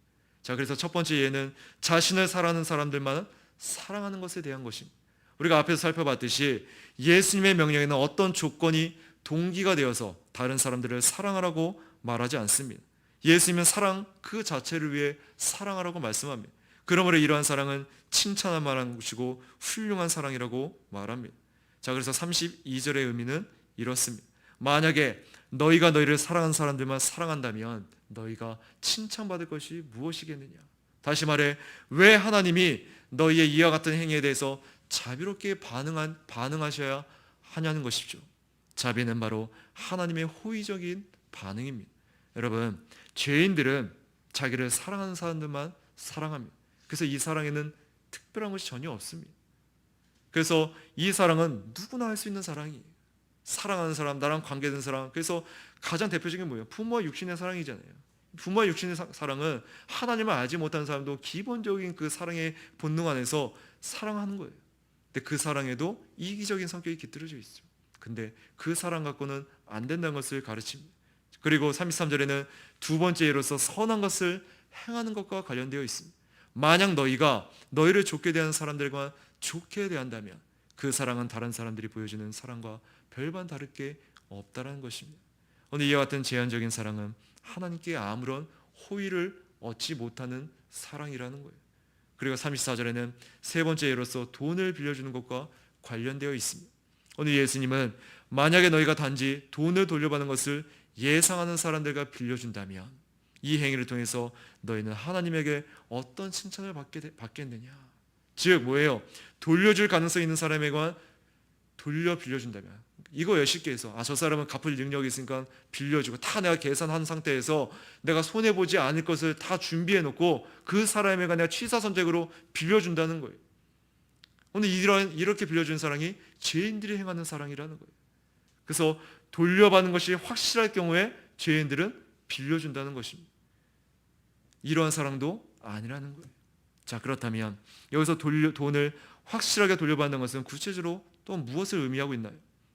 자, 그래서 첫 번째 예는 자신을 사랑하는 사람들만 사랑하는 것에 대한 것입니다. 우리가 앞에서 살펴봤듯이 예수님의 명령에는 어떤 조건이 동기가 되어서 다른 사람들을 사랑하라고 말하지 않습니다. 예수님은 사랑 그 자체를 위해 사랑하라고 말씀합니다. 그러므로 이러한 사랑은 칭찬할 만한 것이고 훌륭한 사랑이라고 말합니다. 자, 그래서 32절의 의미는 이렇습니다. 만약에 너희가 너희를 사랑하는 사람들만 사랑한다면 너희가 칭찬받을 것이 무엇이겠느냐. 다시 말해, 왜 하나님이 너희의 이와 같은 행위에 대해서 자비롭게 반응하셔야 하냐는 것이죠. 자비는 바로 하나님의 호의적인 반응입니다. 여러분, 죄인들은 자기를 사랑하는 사람들만 사랑합니다. 그래서 이 사랑에는 특별한 것이 전혀 없습니다. 그래서 이 사랑은 누구나 할 수 있는 사랑이에요. 사랑하는 사람, 나랑 관계된 사람. 그래서 가장 대표적인 게 뭐예요? 부모와 육신의 사랑이잖아요. 부모와 육신의 사랑은 하나님을 알지 못하는 사람도 기본적인 그 사랑의 본능 안에서 사랑하는 거예요. 근데 그 사랑에도 이기적인 성격이 깃들어져 있어요. 근데 그 사랑 갖고는 안 된다는 것을 가르칩니다. 그리고 33절에는 두 번째 예로서 선한 것을 행하는 것과 관련되어 있습니다. 만약 너희가 너희를 좋게 대하는 사람들과 좋게 대한다면 그 사랑은 다른 사람들이 보여주는 사랑과 별반 다를 게 없다라는 것입니다. 오늘 이와 같은 제한적인 사랑은 하나님께 아무런 호의를 얻지 못하는 사랑이라는 거예요. 그리고 34절에는 세 번째 예로서 돈을 빌려주는 것과 관련되어 있습니다. 오늘 예수님은 만약에 너희가 단지 돈을 돌려받는 것을 예상하는 사람들과 빌려준다면 이 행위를 통해서 너희는 하나님에게 어떤 칭찬을 받겠느냐. 즉 뭐예요? 돌려줄 가능성이 있는 사람에게만 빌려준다면, 이거 쉽게 해서 저 사람은 갚을 능력이 있으니까 빌려주고, 다 내가 계산한 상태에서 내가 손해보지 않을 것을 다 준비해놓고 그 사람에게 내가 취사선택으로 빌려준다는 거예요. 오늘 이렇게 빌려주는 사랑이 죄인들이 행하는 사랑이라는 거예요. 그래서 돌려받는 것이 확실할 경우에 죄인들은 빌려준다는 것입니다. 이러한 사랑도 아니라는 거예요. 자, 그렇다면 여기서 돈을 확실하게 돌려받는 것은 구체적으로 또 무엇을 의미하고 있나요?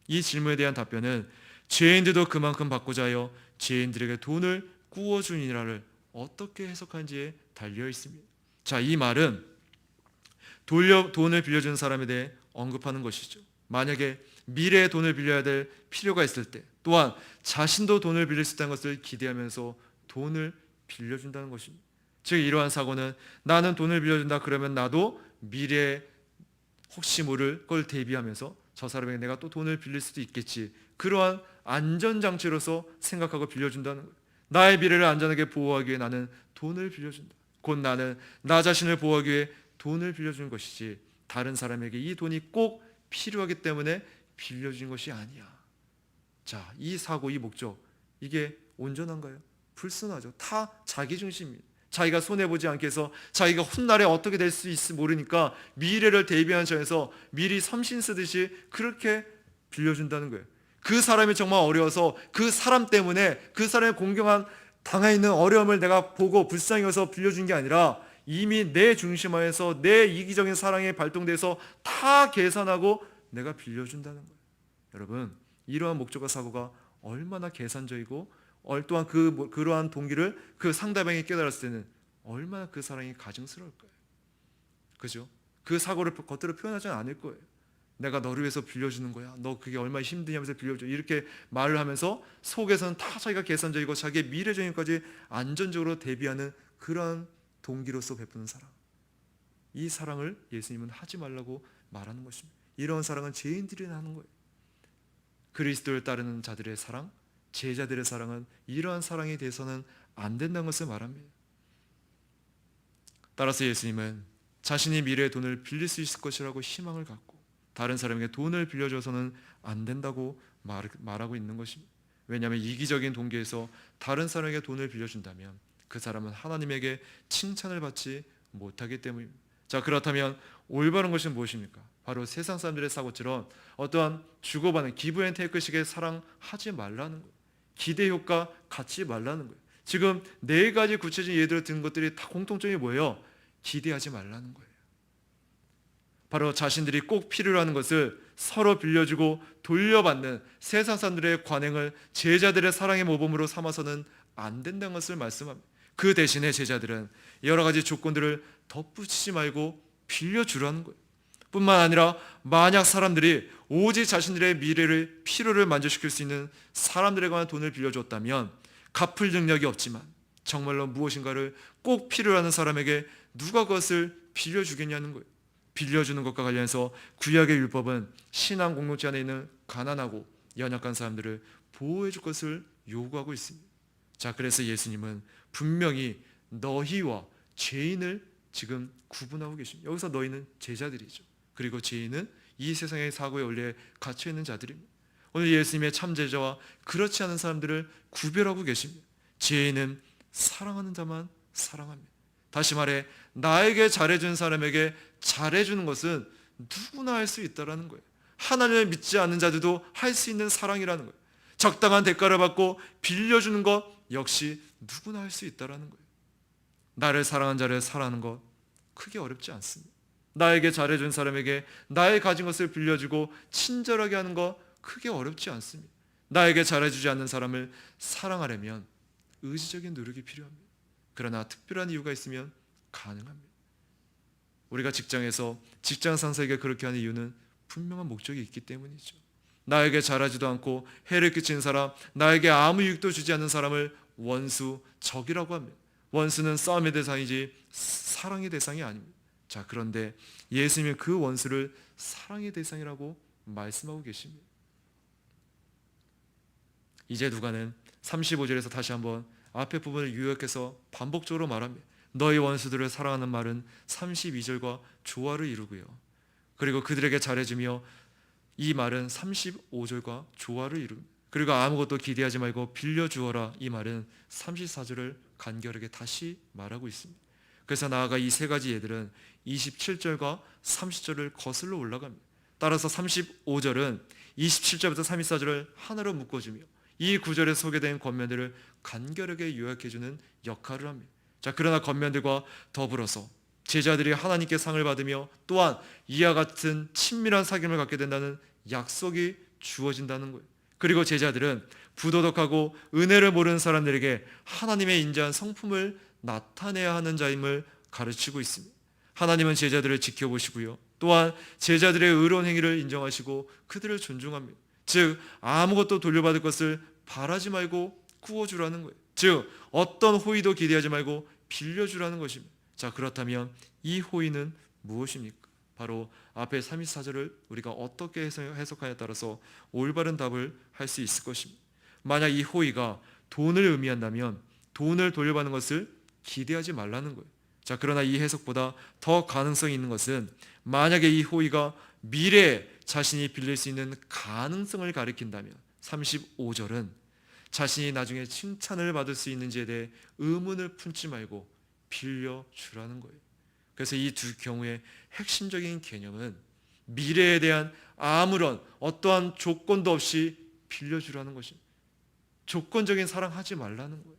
이 질문에 대한 답변은 죄인들도 그만큼 받고자 하여 죄인들에게 돈을 꾸어주니라를 어떻게 해석하는지에 달려 있습니다. 자, 이 말은 돈을 빌려주는 사람에 대해 언급하는 것이죠. 만약에 미래에 돈을 빌려야 될 필요가 있을 때, 또한 자신도 돈을 빌릴 수 있다는 것을 기대하면서 돈을 빌려준다는 것입니다. 즉 이러한 사고는 나는 돈을 빌려준다 그러면 나도 미래에 혹시 모를 걸 대비하면서 저 사람에게 내가 또 돈을 빌릴 수도 있겠지, 그러한 안전장치로서 생각하고 빌려준다는 거예요. 나의 미래를 안전하게 보호하기 위해 나는 돈을 빌려준다. 곧 나는 나 자신을 보호하기 위해 돈을 빌려주는 것이지 다른 사람에게 이 돈이 꼭 필요하기 때문에 빌려준 것이 아니야. 자, 이 사고, 이 목적, 이게 온전한가요? 불순하죠. 다 자기중심입니다. 자기가 손해보지 않게 해서 자기가 훗날에 어떻게 될 수 있을지 모르니까 미래를 대비하는 점에서 미리 섬신 쓰듯이 그렇게 빌려준다는 거예요. 그 사람이 정말 어려워서 그 사람 때문에 그 사람의 당해 있는 어려움을 내가 보고 불쌍히 여서 빌려준 게 아니라 이미 내 중심하에서 내 이기적인 사랑에 발동돼서 다 계산하고 내가 빌려준다는 거예요. 여러분, 이러한 목적과 사고가 얼마나 계산적이고 또한 그러한 동기를 그 상대방이 깨달았을 때는 얼마나 그 사랑이 가증스러울까요? 그죠? 그 사고를 겉으로 표현하지는 않을 거예요. 내가 너를 위해서 빌려주는 거야. 너 그게 얼마나 힘드냐면서 빌려줘. 이렇게 말을 하면서 속에서는 다 자기가 계산적이고 자기의 미래적인 것까지 안전적으로 대비하는 그러한 동기로서 베푸는 사랑. 이 사랑을 예수님은 하지 말라고 말하는 것입니다. 이런 사랑은 죄인들이 하는 거예요. 그리스도를 따르는 자들의 사랑, 제자들의 사랑은 이러한 사랑에 대해서는 안 된다는 것을 말합니다. 따라서 예수님은 자신이 미래의 돈을 빌릴 수 있을 것이라고 희망을 갖고 다른 사람에게 돈을 빌려줘서는 안 된다고 말하고 있는 것입니다. 왜냐하면 이기적인 동기에서 다른 사람에게 돈을 빌려준다면 그 사람은 하나님에게 칭찬을 받지 못하기 때문입니다. 자, 그렇다면 올바른 것은 무엇입니까? 바로 세상 사람들의 사고처럼 어떠한 주고받는 기브 앤 테이크식의 사랑하지 말라는 거예요. 기대 효과 갖지 말라는 거예요. 지금 네 가지 구체적인 예들을 든 것들이 다 공통점이 뭐예요? 기대하지 말라는 거예요. 바로 자신들이 꼭 필요로 하는 것을 서로 빌려주고 돌려받는 세상 사람들의 관행을 제자들의 사랑의 모범으로 삼아서는 안 된다는 것을 말씀합니다. 그 대신에 제자들은 여러 가지 조건들을 덧붙이지 말고 빌려주라는 거예요. 뿐만 아니라 만약 사람들이 오직 자신들의 미래를 필요를 만족시킬 수 있는 사람들에 관한 돈을 빌려줬다면 갚을 능력이 없지만 정말로 무엇인가를 꼭 필요로 하는 사람에게 누가 그것을 빌려주겠냐는 거예요. 빌려주는 것과 관련해서 구약의 율법은 신앙 공동체 안에 있는 가난하고 연약한 사람들을 보호해 줄 것을 요구하고 있습니다. 자, 그래서 예수님은 분명히 너희와 죄인을 지금 구분하고 계십니다. 여기서 너희는 제자들이죠. 그리고 죄인은 이 세상의 사고에 원래 갇혀 있는 자들입니다. 오늘 예수님의 참제자와 그렇지 않은 사람들을 구별하고 계십니다. 죄인은 사랑하는 자만 사랑합니다. 다시 말해 나에게 잘해준 사람에게 잘해주는 것은 누구나 할 수 있다는 거예요. 하나님을 믿지 않는 자들도 할 수 있는 사랑이라는 거예요. 적당한 대가를 받고 빌려주는 것 역시 누구나 할 수 있다는 거예요. 나를 사랑한 자를 사랑하는 것 크게 어렵지 않습니다. 나에게 잘해준 사람에게 나의 가진 것을 빌려주고 친절하게 하는 것 크게 어렵지 않습니다. 나에게 잘해주지 않는 사람을 사랑하려면 의지적인 노력이 필요합니다. 그러나 특별한 이유가 있으면 가능합니다. 우리가 직장에서 직장 상사에게 그렇게 하는 이유는 분명한 목적이 있기 때문이죠. 나에게 잘하지도 않고 해를 끼친 사람, 나에게 아무 유익도 주지 않는 사람을 원수, 적이라고 합니다. 원수는 싸움의 대상이지 사랑의 대상이 아닙니다. 자, 그런데 예수님은 그 원수를 사랑의 대상이라고 말씀하고 계십니다. 이제 누가는 35절에서 다시 한번 앞에 부분을 요약해서 반복적으로 말합니다. 너희 원수들을 사랑하는 말은 32절과 조화를 이루고요. 그리고 그들에게 잘해주며 이 말은 35절과 조화를 이룹니다. 그리고 아무것도 기대하지 말고 빌려주어라 이 말은 34절을 간결하게 다시 말하고 있습니다. 그래서 나아가 이 세 가지 예들은 27절과 30절을 거슬러 올라갑니다. 따라서 35절은 27절부터 34절을 하나로 묶어주며 이 구절에 소개된 권면들을 간결하게 요약해주는 역할을 합니다. 자, 그러나 권면들과 더불어서 제자들이 하나님께 상을 받으며 또한 이와 같은 친밀한 사귐을 갖게 된다는 약속이 주어진다는 거예요. 그리고 제자들은 부도덕하고 은혜를 모르는 사람들에게 하나님의 인자한 성품을 나타내야 하는 자임을 가르치고 있습니다. 하나님은 제자들을 지켜보시고요. 또한 제자들의 의로운 행위를 인정하시고 그들을 존중합니다. 즉 아무것도 돌려받을 것을 바라지 말고 구워주라는 거예요. 즉 어떤 호의도 기대하지 말고 빌려주라는 것입니다. 자, 그렇다면 이 호의는 무엇입니까? 바로 앞에 34절을 우리가 어떻게 해석하냐에 따라서 올바른 답을 할 수 있을 것입니다. 만약 이 호의가 돈을 의미한다면 돈을 돌려받는 것을 기대하지 말라는 거예요. 자, 그러나 이 해석보다 더 가능성이 있는 것은 만약에 이 호의가 미래에 자신이 빌릴 수 있는 가능성을 가리킨다면 35절은 자신이 나중에 칭찬을 받을 수 있는지에 대해 의문을 품지 말고 빌려주라는 거예요. 그래서 이 두 경우의 핵심적인 개념은 미래에 대한 아무런 어떠한 조건도 없이 빌려주라는 것입니다. 조건적인 사랑하지 말라는 거예요.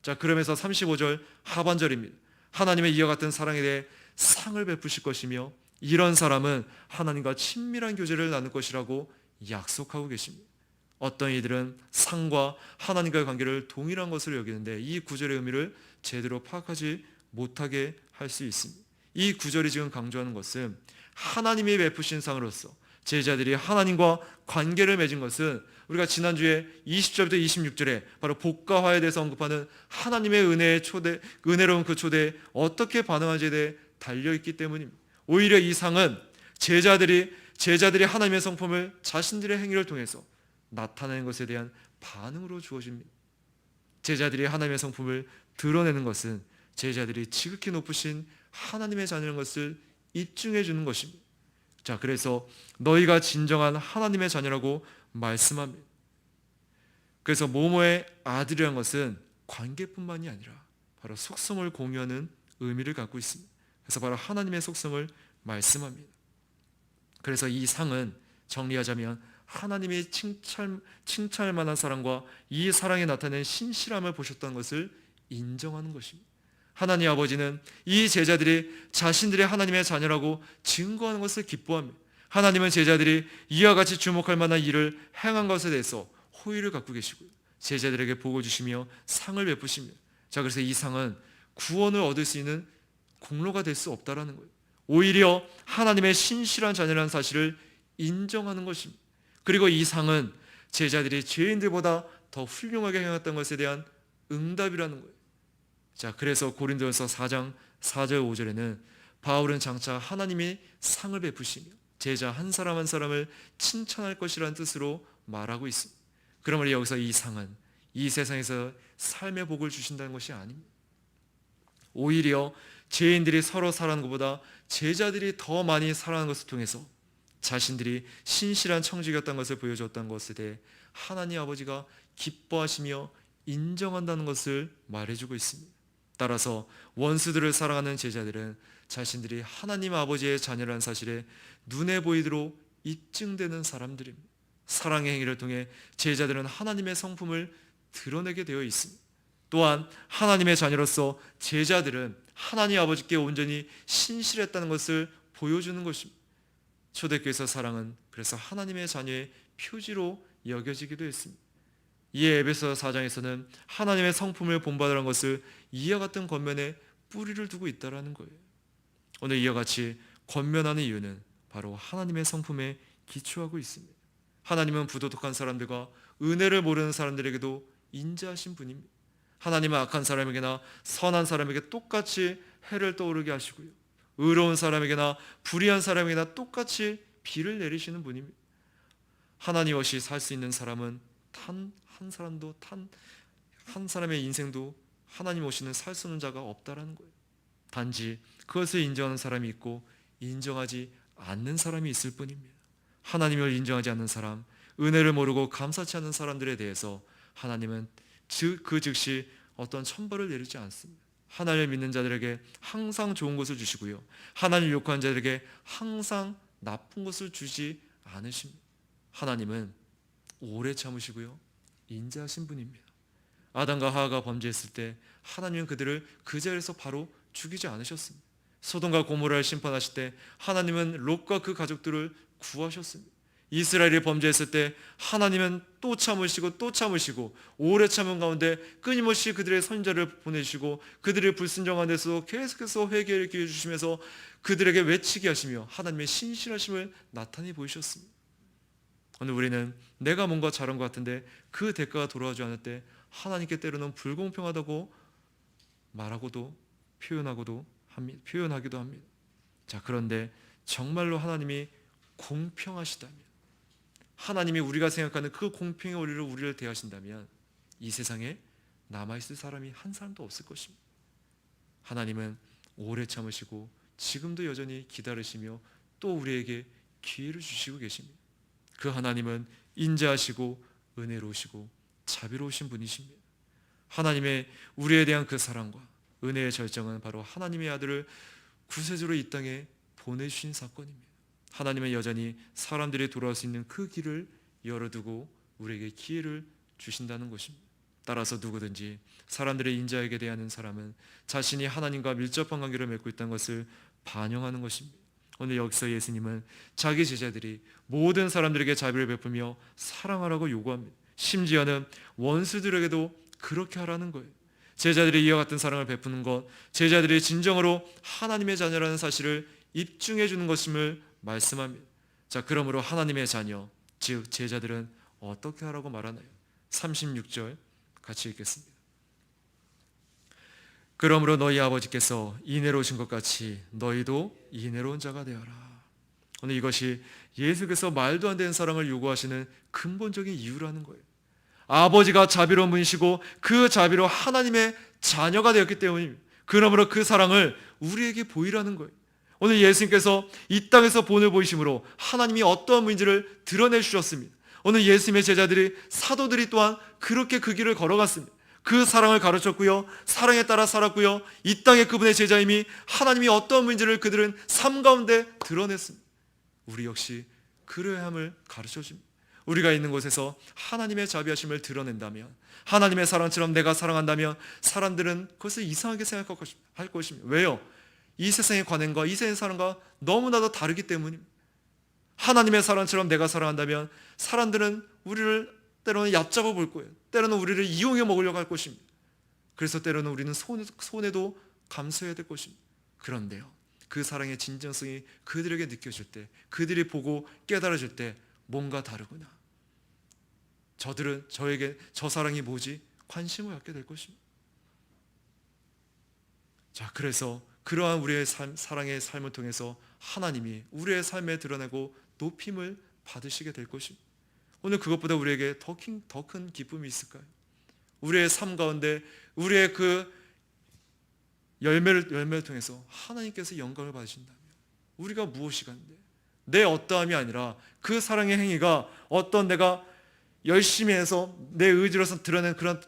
자, 그러면서 35절 하반절입니다. 하나님의 이와 같은 사랑에 대해 상을 베푸실 것이며 이런 사람은 하나님과 친밀한 교제를 나눌 것이라고 약속하고 계십니다. 어떤 이들은 상과 하나님과의 관계를 동일한 것으로 여기는데 이 구절의 의미를 제대로 파악하지 못하게 할 수 있습니다. 이 구절이 지금 강조하는 것은 하나님이 베푸신 상으로서 제자들이 하나님과 관계를 맺은 것은 우리가 지난주에 20절부터 26절에 바로 복과 화에 대해서 언급하는 하나님의 은혜의 초대, 은혜로운 그 초대에 어떻게 반응하지에 대해 달려있기 때문입니다. 오히려 이 상은 제자들이 하나님의 성품을 자신들의 행위를 통해서 나타내는 것에 대한 반응으로 주어집니다. 제자들이 하나님의 성품을 드러내는 것은 제자들이 지극히 높으신 하나님의 자녀인 것을 입증해 주는 것입니다. 자, 그래서 너희가 진정한 하나님의 자녀라고 말씀합니다. 그래서 모모의 아들이라는 것은 관계뿐만이 아니라 바로 속성을 공유하는 의미를 갖고 있습니다. 그래서 바로 하나님의 속성을 말씀합니다. 그래서 이 상은 정리하자면 하나님이 칭찬할 만한 사랑과 이 사랑에 나타낸 신실함을 보셨다는 것을 인정하는 것입니다. 하나님 아버지는 이 제자들이 자신들의 하나님의 자녀라고 증거하는 것을 기뻐합니다. 하나님은 제자들이 이와 같이 주목할 만한 일을 행한 것에 대해서 호의를 갖고 계시고요. 제자들에게 복을 주시며 상을 베푸십니다. 자, 그래서 이 상은 구원을 얻을 수 있는 공로가 될 수 없다라는 거예요. 오히려 하나님의 신실한 자녀라는 사실을 인정하는 것입니다. 그리고 이 상은 제자들이 죄인들보다 더 훌륭하게 행했던 것에 대한 응답이라는 거예요. 자, 그래서 고린도전서 4장 4절 5절에는 바울은 장차 하나님이 상을 베푸시며 제자 한 사람 한 사람을 칭찬할 것이라는 뜻으로 말하고 있습니다. 그러므로 여기서 이 상은 이 세상에서 삶의 복을 주신다는 것이 아닙니다. 오히려 죄인들이 서로 살아가는 것보다 제자들이 더 많이 살아가는 것을 통해서 자신들이 신실한 청지기였다는 것을 보여줬다는 것에 대해 하나님 아버지가 기뻐하시며 인정한다는 것을 말해주고 있습니다. 따라서 원수들을 사랑하는 제자들은 자신들이 하나님 아버지의 자녀라는 사실에 눈에 보이도록 입증되는 사람들입니다. 사랑의 행위를 통해 제자들은 하나님의 성품을 드러내게 되어 있습니다. 또한 하나님의 자녀로서 제자들은 하나님 아버지께 온전히 신실했다는 것을 보여주는 것입니다. 초대교회에서 사랑은 그래서 하나님의 자녀의 표지로 여겨지기도 했습니다. 이에 에베소 4장에서는 하나님의 성품을 본받으라는 것을 이와 같은 권면에 뿌리를 두고 있다는 거예요. 오늘 이와 같이 권면하는 이유는 바로 하나님의 성품에 기초하고 있습니다. 하나님은 부도덕한 사람들과 은혜를 모르는 사람들에게도 인자하신 분입니다. 하나님은 악한 사람에게나 선한 사람에게 똑같이 해를 떠오르게 하시고요, 의로운 사람에게나 불의한 사람에게나 똑같이 비를 내리시는 분입니다. 하나님 없이 살 수 있는 사람은 한 사람의 인생도 하나님 없이는 살 수 없는 자가 없다라는 거예요. 단지 그것을 인정하는 사람이 있고 인정하지 않는 사람이 있을 뿐입니다. 하나님을 인정하지 않는 사람, 은혜를 모르고 감사치 않는 사람들에 대해서 하나님은 그 즉시 어떤 천벌을 내리지 않습니다. 하나님을 믿는 자들에게 항상 좋은 것을 주시고요, 하나님을 욕하는 자들에게 항상 나쁜 것을 주지 않으십니다. 하나님은 오래 참으시고요, 인자하신 분입니다. 아담과 하와가 범죄했을 때 하나님은 그들을 그 자리에서 바로 죽이지 않으셨습니다. 소돔과 고모라를 심판하실 때 하나님은 롯과 그 가족들을 구하셨습니다. 이스라엘이 범죄했을 때 하나님은 또 참으시고 또 참으시고 오래 참은 가운데 끊임없이 그들의 선지자를 보내시고 그들의 불순종한 데서 계속해서 회개를 기회 주시면서 그들에게 외치게 하시며 하나님의 신실하심을 나타내 보이셨습니다. 오늘 우리는 내가 뭔가 잘한 것 같은데 그 대가가 돌아오지 않을 때 하나님께 때로는 불공평하다고 말하고도 표현하기도 합니다. 자, 그런데 정말로 하나님이 공평하시다면, 하나님이 우리가 생각하는 그 공평의 원리로 우리를 대하신다면 이 세상에 남아있을 사람이 한 사람도 없을 것입니다. 하나님은 오래 참으시고 지금도 여전히 기다리시며 또 우리에게 기회를 주시고 계십니다. 그 하나님은 인자하시고 은혜로우시고 자비로우신 분이십니다. 하나님의 우리에 대한 그 사랑과 은혜의 절정은 바로 하나님의 아들을 구세주로 이 땅에 보내주신 사건입니다. 하나님은 여전히 사람들이 돌아올 수 있는 그 길을 열어두고 우리에게 기회를 주신다는 것입니다. 따라서 누구든지 사람들의 인자에게 대하는 사람은 자신이 하나님과 밀접한 관계를 맺고 있다는 것을 반영하는 것입니다. 오늘 여기서 예수님은 자기 제자들이 모든 사람들에게 자비를 베풀며 사랑하라고 요구합니다. 심지어는 원수들에게도 그렇게 하라는 거예요. 제자들이 이와 같은 사랑을 베푸는 것, 제자들이 진정으로 하나님의 자녀라는 사실을 입증해 주는 것임을 말씀합니다. 자, 그러므로 하나님의 자녀, 즉 제자들은 어떻게 하라고 말하나요? 36절 같이 읽겠습니다. 그러므로 너희 아버지께서 이내로우신 것 같이 너희도 이내로운 자가 되어라. 오늘 이것이 예수께서 말도 안 되는 사랑을 요구하시는 근본적인 이유라는 거예요. 아버지가 자비로운 분이시고 그 자비로 하나님의 자녀가 되었기 때문입니다. 그러므로 그 사랑을 우리에게 보이라는 거예요. 오늘 예수님께서 이 땅에서 본을 보이심으로 하나님이 어떠한 분인지를 드러내 주셨습니다. 오늘 예수님의 제자들이, 사도들이 또한 그렇게 그 길을 걸어갔습니다. 그 사랑을 가르쳤고요, 사랑에 따라 살았고요, 이 땅에 그분의 제자임이 하나님이 어떠한 분인지를 그들은 삶 가운데 드러냈습니다. 우리 역시 그러해야 함을 가르쳐줍니다. 우리가 있는 곳에서 하나님의 자비하심을 드러낸다면, 하나님의 사랑처럼 내가 사랑한다면 사람들은 그것을 이상하게 생각할 것입니다. 왜요? 이 세상의 관행과 이 세상의 사랑과 너무나도 다르기 때문입니다. 하나님의 사랑처럼 내가 사랑한다면 사람들은 우리를 때로는 얕잡아 볼 거예요. 때로는 우리를 이용해 먹으려고 할 것입니다. 그래서 때로는 우리는 손해도 감수해야 될 것입니다. 그런데요, 그 사랑의 진정성이 그들에게 느껴질 때, 그들이 보고 깨달아질 때 뭔가 다르구나, 저에게 저 사랑이 뭐지? 관심을 갖게 될 것입니다. 자, 그래서 그러한 우리의 사랑의 삶을 통해서 하나님이 우리의 삶에 드러내고 높임을 받으시게 될 것입니다. 오늘 그것보다 우리에게 더 큰 기쁨이 있을까요? 우리의 삶 가운데 우리의 그 열매를 통해서 하나님께서 영광을 받으신다면 우리가 무엇이간데, 내 어떠함이 아니라 그 사랑의 행위가 어떤 내가 열심히 해서 내 의지로서 드러낸 그런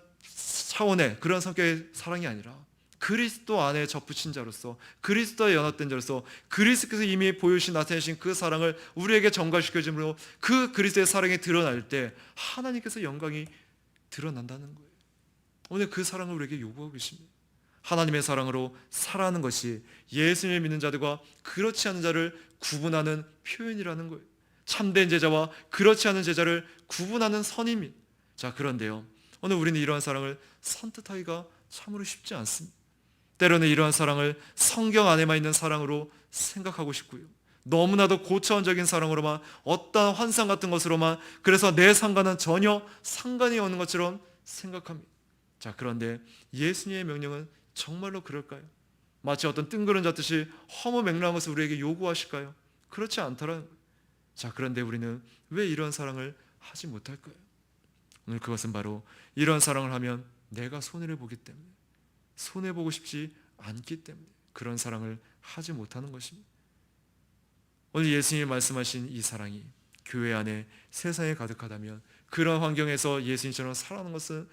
차원의 그런 성격의 사랑이 아니라 그리스도 안에 접붙인 자로서, 그리스도에 연합된 자로서, 그리스도께서 이미 보여주신 나타내신 그 사랑을 우리에게 전가시켜줌으로 그 그리스도의 사랑이 드러날 때 하나님께서 영광이 드러난다는 거예요. 오늘 그 사랑을 우리에게 요구하고 계십니다. 하나님의 사랑으로 살아가는 것이 예수님을 믿는 자들과 그렇지 않은 자를 구분하는 표현이라는 거예요. 참된 제자와 그렇지 않은 제자를 구분하는 선입니다. 자, 그런데요, 오늘 우리는 이러한 사랑을 선뜻하기가 참으로 쉽지 않습니다. 때로는 이러한 사랑을 성경 안에만 있는 사랑으로 생각하고 싶고요, 너무나도 고차원적인 사랑으로만, 어떠한 환상 같은 것으로만, 그래서 내 상관은 전혀 상관이 없는 것처럼 생각합니다. 자, 그런데 예수님의 명령은 정말로 그럴까요? 마치 어떤 뜬구름 잡듯이 허무맹랑한 것을 우리에게 요구하실까요? 그렇지 않더라는 거예요. 자, 그런데 우리는 왜 이런 사랑을 하지 못할까요? 오늘 그것은 바로 이런 사랑을 하면 내가 손해를 보기 때문에, 손해보고 싶지 않기 때문에 그런 사랑을 하지 못하는 것입니다. 오늘 예수님이 말씀하신 이 사랑이 교회 안에 세상에 가득하다면 그런 환경에서 예수님처럼 살아가는 것은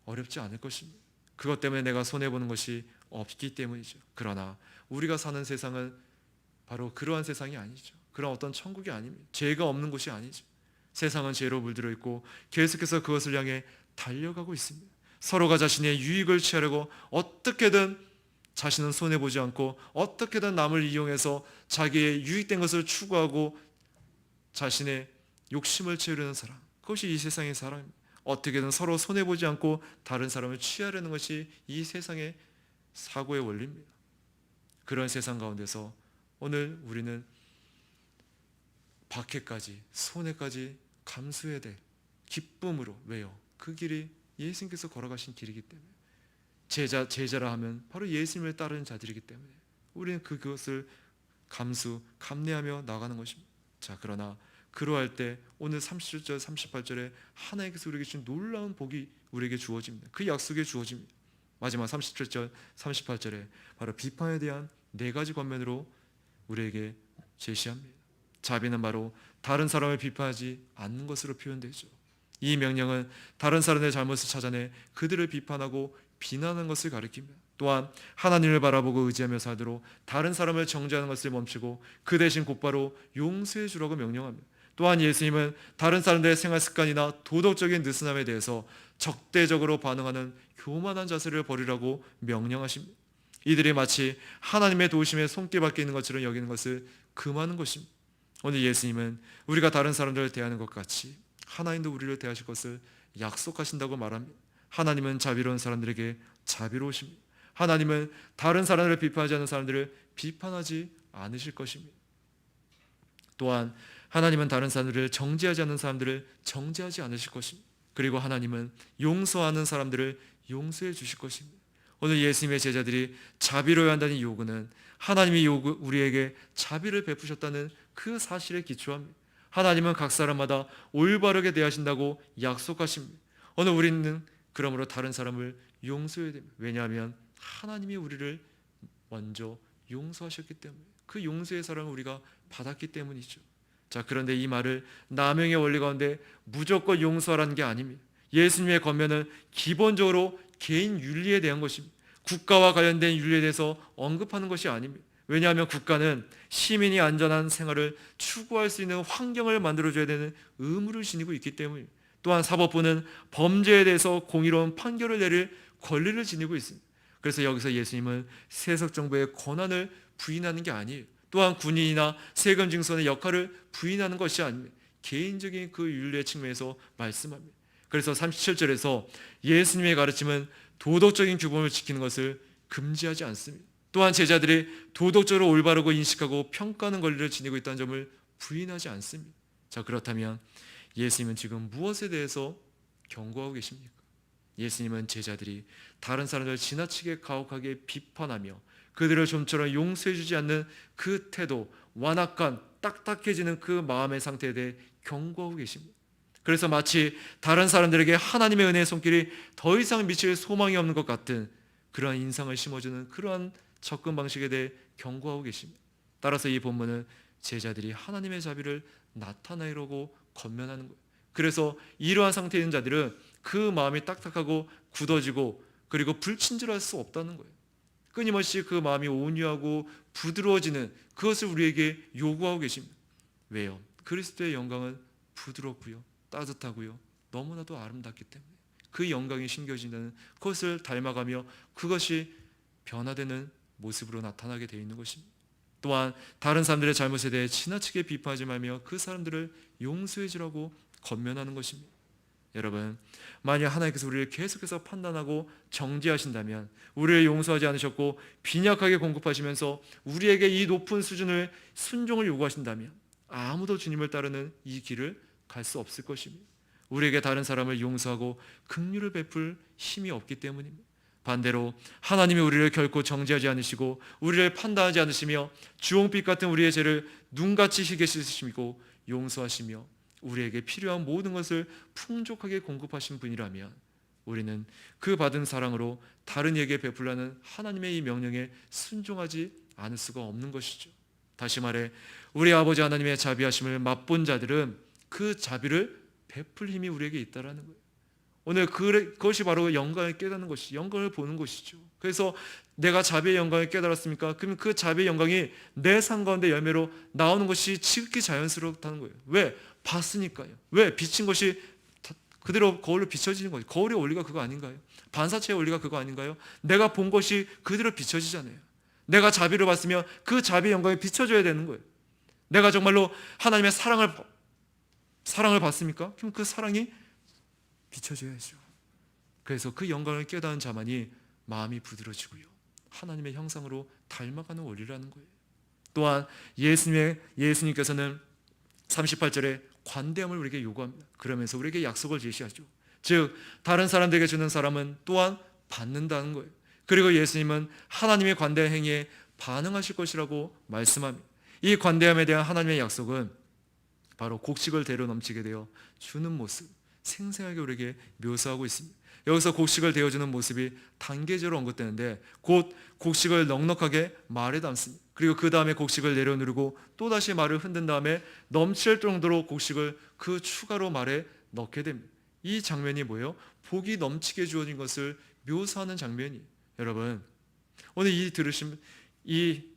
어렵지 않을 것입니다. 그것 때문에 내가 손해보는 것이 없기 때문이죠. 그러나 우리가 사는 세상은 바로 그러한 세상이 아니죠. 그런 어떤 천국이 아닙니다. 죄가 없는 곳이 아니죠. 세상은 죄로 물들어 있고 계속해서 그것을 향해 달려가고 있습니다. 서로가 자신의 유익을 취하려고 어떻게든 자신은 손해보지 않고 어떻게든 남을 이용해서 자기의 유익된 것을 추구하고 자신의 욕심을 채우려는 사람, 그것이 이 세상의 사랑입니다. 어떻게든 서로 손해보지 않고 다른 사람을 취하려는 것이 이 세상의 사고의 원리입니다. 그런 세상 가운데서 오늘 우리는 박해까지, 손해까지 감수해야 될 기쁨으로, 왜요? 그 길이 예수님께서 걸어가신 길이기 때문에, 제자라 하면 바로 예수님을 따르는 자들이기 때문에 우리는 그것을 감내하며 나가는 것입니다. 자, 그러나 그러할 때 오늘 37절 38절에 하나님께서 우리에게 주신 놀라운 복이 우리에게 주어집니다. 그 약속이 주어집니다. 마지막 37절 38절에 바로 비판에 대한 4가지 권면으로 우리에게 제시합니다. 자비는 바로 다른 사람을 비판하지 않는 것으로 표현되죠. 이 명령은 다른 사람의 잘못을 찾아내 그들을 비판하고 비난하는 것을 가리킵니다. 또한 하나님을 바라보고 의지하며 살도록 다른 사람을 정죄하는 것을 멈추고 그 대신 곧바로 용서해 주라고 명령합니다. 또한 예수님은 다른 사람들의 생활 습관이나 도덕적인 느슨함에 대해서 적대적으로 반응하는 교만한 자세를 버리라고 명령하십니다. 이들이 마치 하나님의 도우심에 손길 밖에 있는 것처럼 여기는 것을 금하는 것입니다. 오늘 예수님은 우리가 다른 사람들을 대하는 것 같이 하나님도 우리를 대하실 것을 약속하신다고 말합니다. 하나님은 자비로운 사람들에게 자비로우십니다. 하나님은 다른 사람들을 비판하지 않는 사람들을 비판하지 않으실 것입니다. 또한 하나님은 다른 사람들을 정죄하지 않는 사람들을 정죄하지 않으실 것입니다. 그리고 하나님은 용서하는 사람들을 용서해 주실 것입니다. 오늘 예수님의 제자들이 자비로워야 한다는 요구는 하나님이 우리에게 자비를 베푸셨다는 그 사실에 기초합니다. 하나님은 각 사람마다 올바르게 대하신다고 약속하십니다. 오늘 우리는 그러므로 다른 사람을 용서해야 됩니다. 왜냐하면 하나님이 우리를 먼저 용서하셨기 때문에, 그 용서의 사랑을 우리가 받았기 때문이죠. 자, 그런데 이 말을 남용의 원리 가운데 무조건 용서하라는 게 아닙니다. 예수님의 권면은 기본적으로 개인 윤리에 대한 것입니다. 국가와 관련된 윤리에 대해서 언급하는 것이 아닙니다. 왜냐하면 국가는 시민이 안전한 생활을 추구할 수 있는 환경을 만들어줘야 되는 의무를 지니고 있기 때문입니다. 또한 사법부는 범죄에 대해서 공의로운 판결을 내릴 권리를 지니고 있습니다. 그래서 여기서 예수님은 세속 정부의 권한을 부인하는 게 아니에요. 또한 군인이나 세금 징수의 역할을 부인하는 것이 아닙니다. 개인적인 그 윤리의 측면에서 말씀합니다. 그래서 37절에서 예수님의 가르침은 도덕적인 규범을 지키는 것을 금지하지 않습니다. 또한 제자들이 도덕적으로 올바르고 인식하고 평가하는 권리를 지니고 있다는 점을 부인하지 않습니다. 자, 그렇다면 예수님은 지금 무엇에 대해서 경고하고 계십니까? 예수님은 제자들이 다른 사람들을 지나치게 가혹하게 비판하며 그들을 좀처럼 용서해주지 않는 그 태도, 완악한 딱딱해지는 그 마음의 상태에 대해 경고하고 계십니다. 그래서 마치 다른 사람들에게 하나님의 은혜의 손길이 더 이상 미칠 소망이 없는 것 같은 그러한 인상을 심어주는 그러한 접근 방식에 대해 경고하고 계십니다. 따라서 이 본문은 제자들이 하나님의 자비를 나타내려고 권면하는 거예요. 그래서 이러한 상태에 있는 자들은 그 마음이 딱딱하고 굳어지고 그리고 불친절할 수 없다는 거예요. 끊임없이 그 마음이 온유하고 부드러워지는 그것을 우리에게 요구하고 계십니다. 왜요? 그리스도의 영광은 부드럽고요, 따뜻하고요, 너무나도 아름답기 때문에 그 영광이 심겨진다는 그것을 닮아가며 그것이 변화되는 모습으로 나타나게 되어 있는 것입니다. 또한 다른 사람들의 잘못에 대해 지나치게 비판하지 말며 그 사람들을 용서해 주라고 권면하는 것입니다. 여러분, 만약 하나님께서 우리를 계속해서 판단하고 정죄하신다면, 우리를 용서하지 않으셨고 빈약하게 공급하시면서 우리에게 이 높은 수준의 순종을 요구하신다면 아무도 주님을 따르는 이 길을 갈 수 없을 것입니다. 우리에게 다른 사람을 용서하고 긍휼을 베풀 힘이 없기 때문입니다. 반대로 하나님이 우리를 결코 정죄하지 않으시고 우리를 판단하지 않으시며 주홍빛 같은 우리의 죄를 눈같이 희게 씻으시고 용서하시며 우리에게 필요한 모든 것을 풍족하게 공급하신 분이라면 우리는 그 받은 사랑으로 다른 이에게 베풀라는 하나님의 이 명령에 순종하지 않을 수가 없는 것이죠. 다시 말해 우리 아버지 하나님의 자비하심을 맛본 자들은 그 자비를 베풀 힘이 우리에게 있다라는 거예요. 오늘 그것이 바로 영광을 깨닫는 것이, 영광을 보는 것이죠. 그래서 내가 자비의 영광을 깨달았습니까? 그럼 그 자비의 영광이 내 삶 가운데 열매로 나오는 것이 지극히 자연스럽다는 거예요. 왜? 봤으니까요. 왜? 비친 것이 그대로 거울로 비춰지는 거죠. 거울의 원리가 그거 아닌가요? 반사체의 원리가 그거 아닌가요? 내가 본 것이 그대로 비춰지잖아요. 내가 자비를 봤으면 그 자비의 영광이 비춰져야 되는 거예요. 내가 정말로 하나님의 사랑을 받습니까? 그럼 그 사랑이 비춰져야죠. 그래서 그 영광을 깨닫는 자만이 마음이 부드러지고요, 하나님의 형상으로 닮아가는 원리라는 거예요. 또한 예수님께서는 38절에 관대함을 우리에게 요구합니다. 그러면서 우리에게 약속을 제시하죠. 즉 다른 사람들에게 주는 사람은 또한 받는다는 거예요. 그리고 예수님은 하나님의 관대한 행위에 반응하실 것이라고 말씀합니다. 이 관대함에 대한 하나님의 약속은 바로 곡식을 대로 넘치게 되어 주는 모습, 생생하게 우리에게 묘사하고 있습니다. 여기서 곡식을 데워주는 모습이 단계적으로 언급되는데 곧 곡식을 넉넉하게 말에 담습니다. 그리고 그 다음에 곡식을 내려누르고 또다시 말을 흔든 다음에 넘칠 정도로 곡식을 그 추가로 말에 넣게 됩니다. 이 장면이 뭐예요? 복이 넘치게 주어진 것을 묘사하는 장면이에요. 여러분, 오늘 이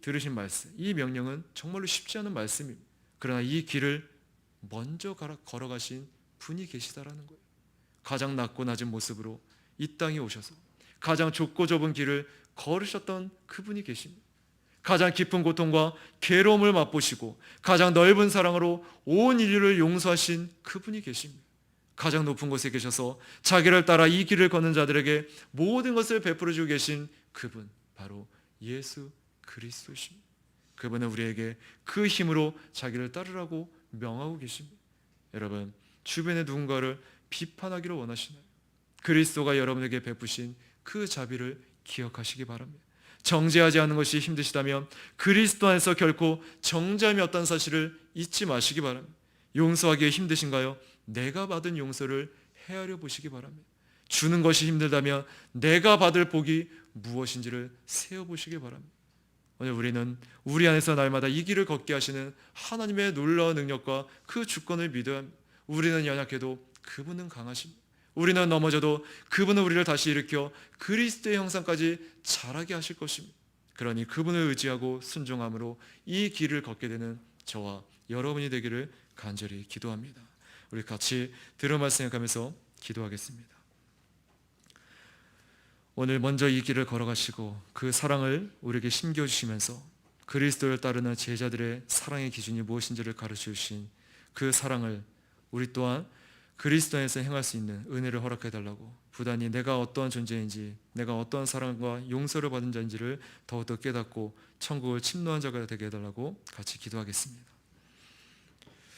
들으신 말씀, 이 명령은 정말로 쉽지 않은 말씀입니다. 그러나 이 길을 먼저 걸어가신 분이 계시다라는 거예요. 가장 낮고 낮은 모습으로 이 땅에 오셔서 가장 좁고 좁은 길을 걸으셨던 그분이 계십니다. 가장 깊은 고통과 괴로움을 맛보시고 가장 넓은 사랑으로 온 인류를 용서하신 그분이 계십니다. 가장 높은 곳에 계셔서 자기를 따라 이 길을 걷는 자들에게 모든 것을 베풀어 주고 계신 그분, 바로 예수 그리스도십니다. 그분은 우리에게 그 힘으로 자기를 따르라고 명하고 계십니다. 여러분, 주변의 누군가를 비판하기를 원하시나요? 그리스도가 여러분에게 베푸신 그 자비를 기억하시기 바랍니다. 정죄하지 않는 것이 힘드시다면 그리스도 안에서 결코 정죄함이 없다는 사실을 잊지 마시기 바랍니다. 용서하기에 힘드신가요? 내가 받은 용서를 헤아려 보시기 바랍니다. 주는 것이 힘들다면 내가 받을 복이 무엇인지를 세어보시기 바랍니다. 오늘 우리는 우리 안에서 날마다 이 길을 걷게 하시는 하나님의 놀라운 능력과 그 주권을 믿어야 합니다. 우리는 연약해도 그분은 강하십니다. 우리는 넘어져도 그분은 우리를 다시 일으켜 그리스도의 형상까지 자라게 하실 것입니다. 그러니 그분을 의지하고 순종함으로 이 길을 걷게 되는 저와 여러분이 되기를 간절히 기도합니다. 우리 같이 들은 말씀 생각하면서 기도하겠습니다. 오늘 먼저 이 길을 걸어가시고 그 사랑을 우리에게 심겨주시면서 그리스도를 따르는 제자들의 사랑의 기준이 무엇인지를 가르쳐주신 그 사랑을 우리 또한 그리스도 안에서 행할 수 있는 은혜를 허락해달라고, 부단히 내가 어떠한 존재인지, 내가 어떠한 사랑과 용서를 받은 자인지를 더욱더 깨닫고 천국을 침노한 자가 되게 해달라고 같이 기도하겠습니다.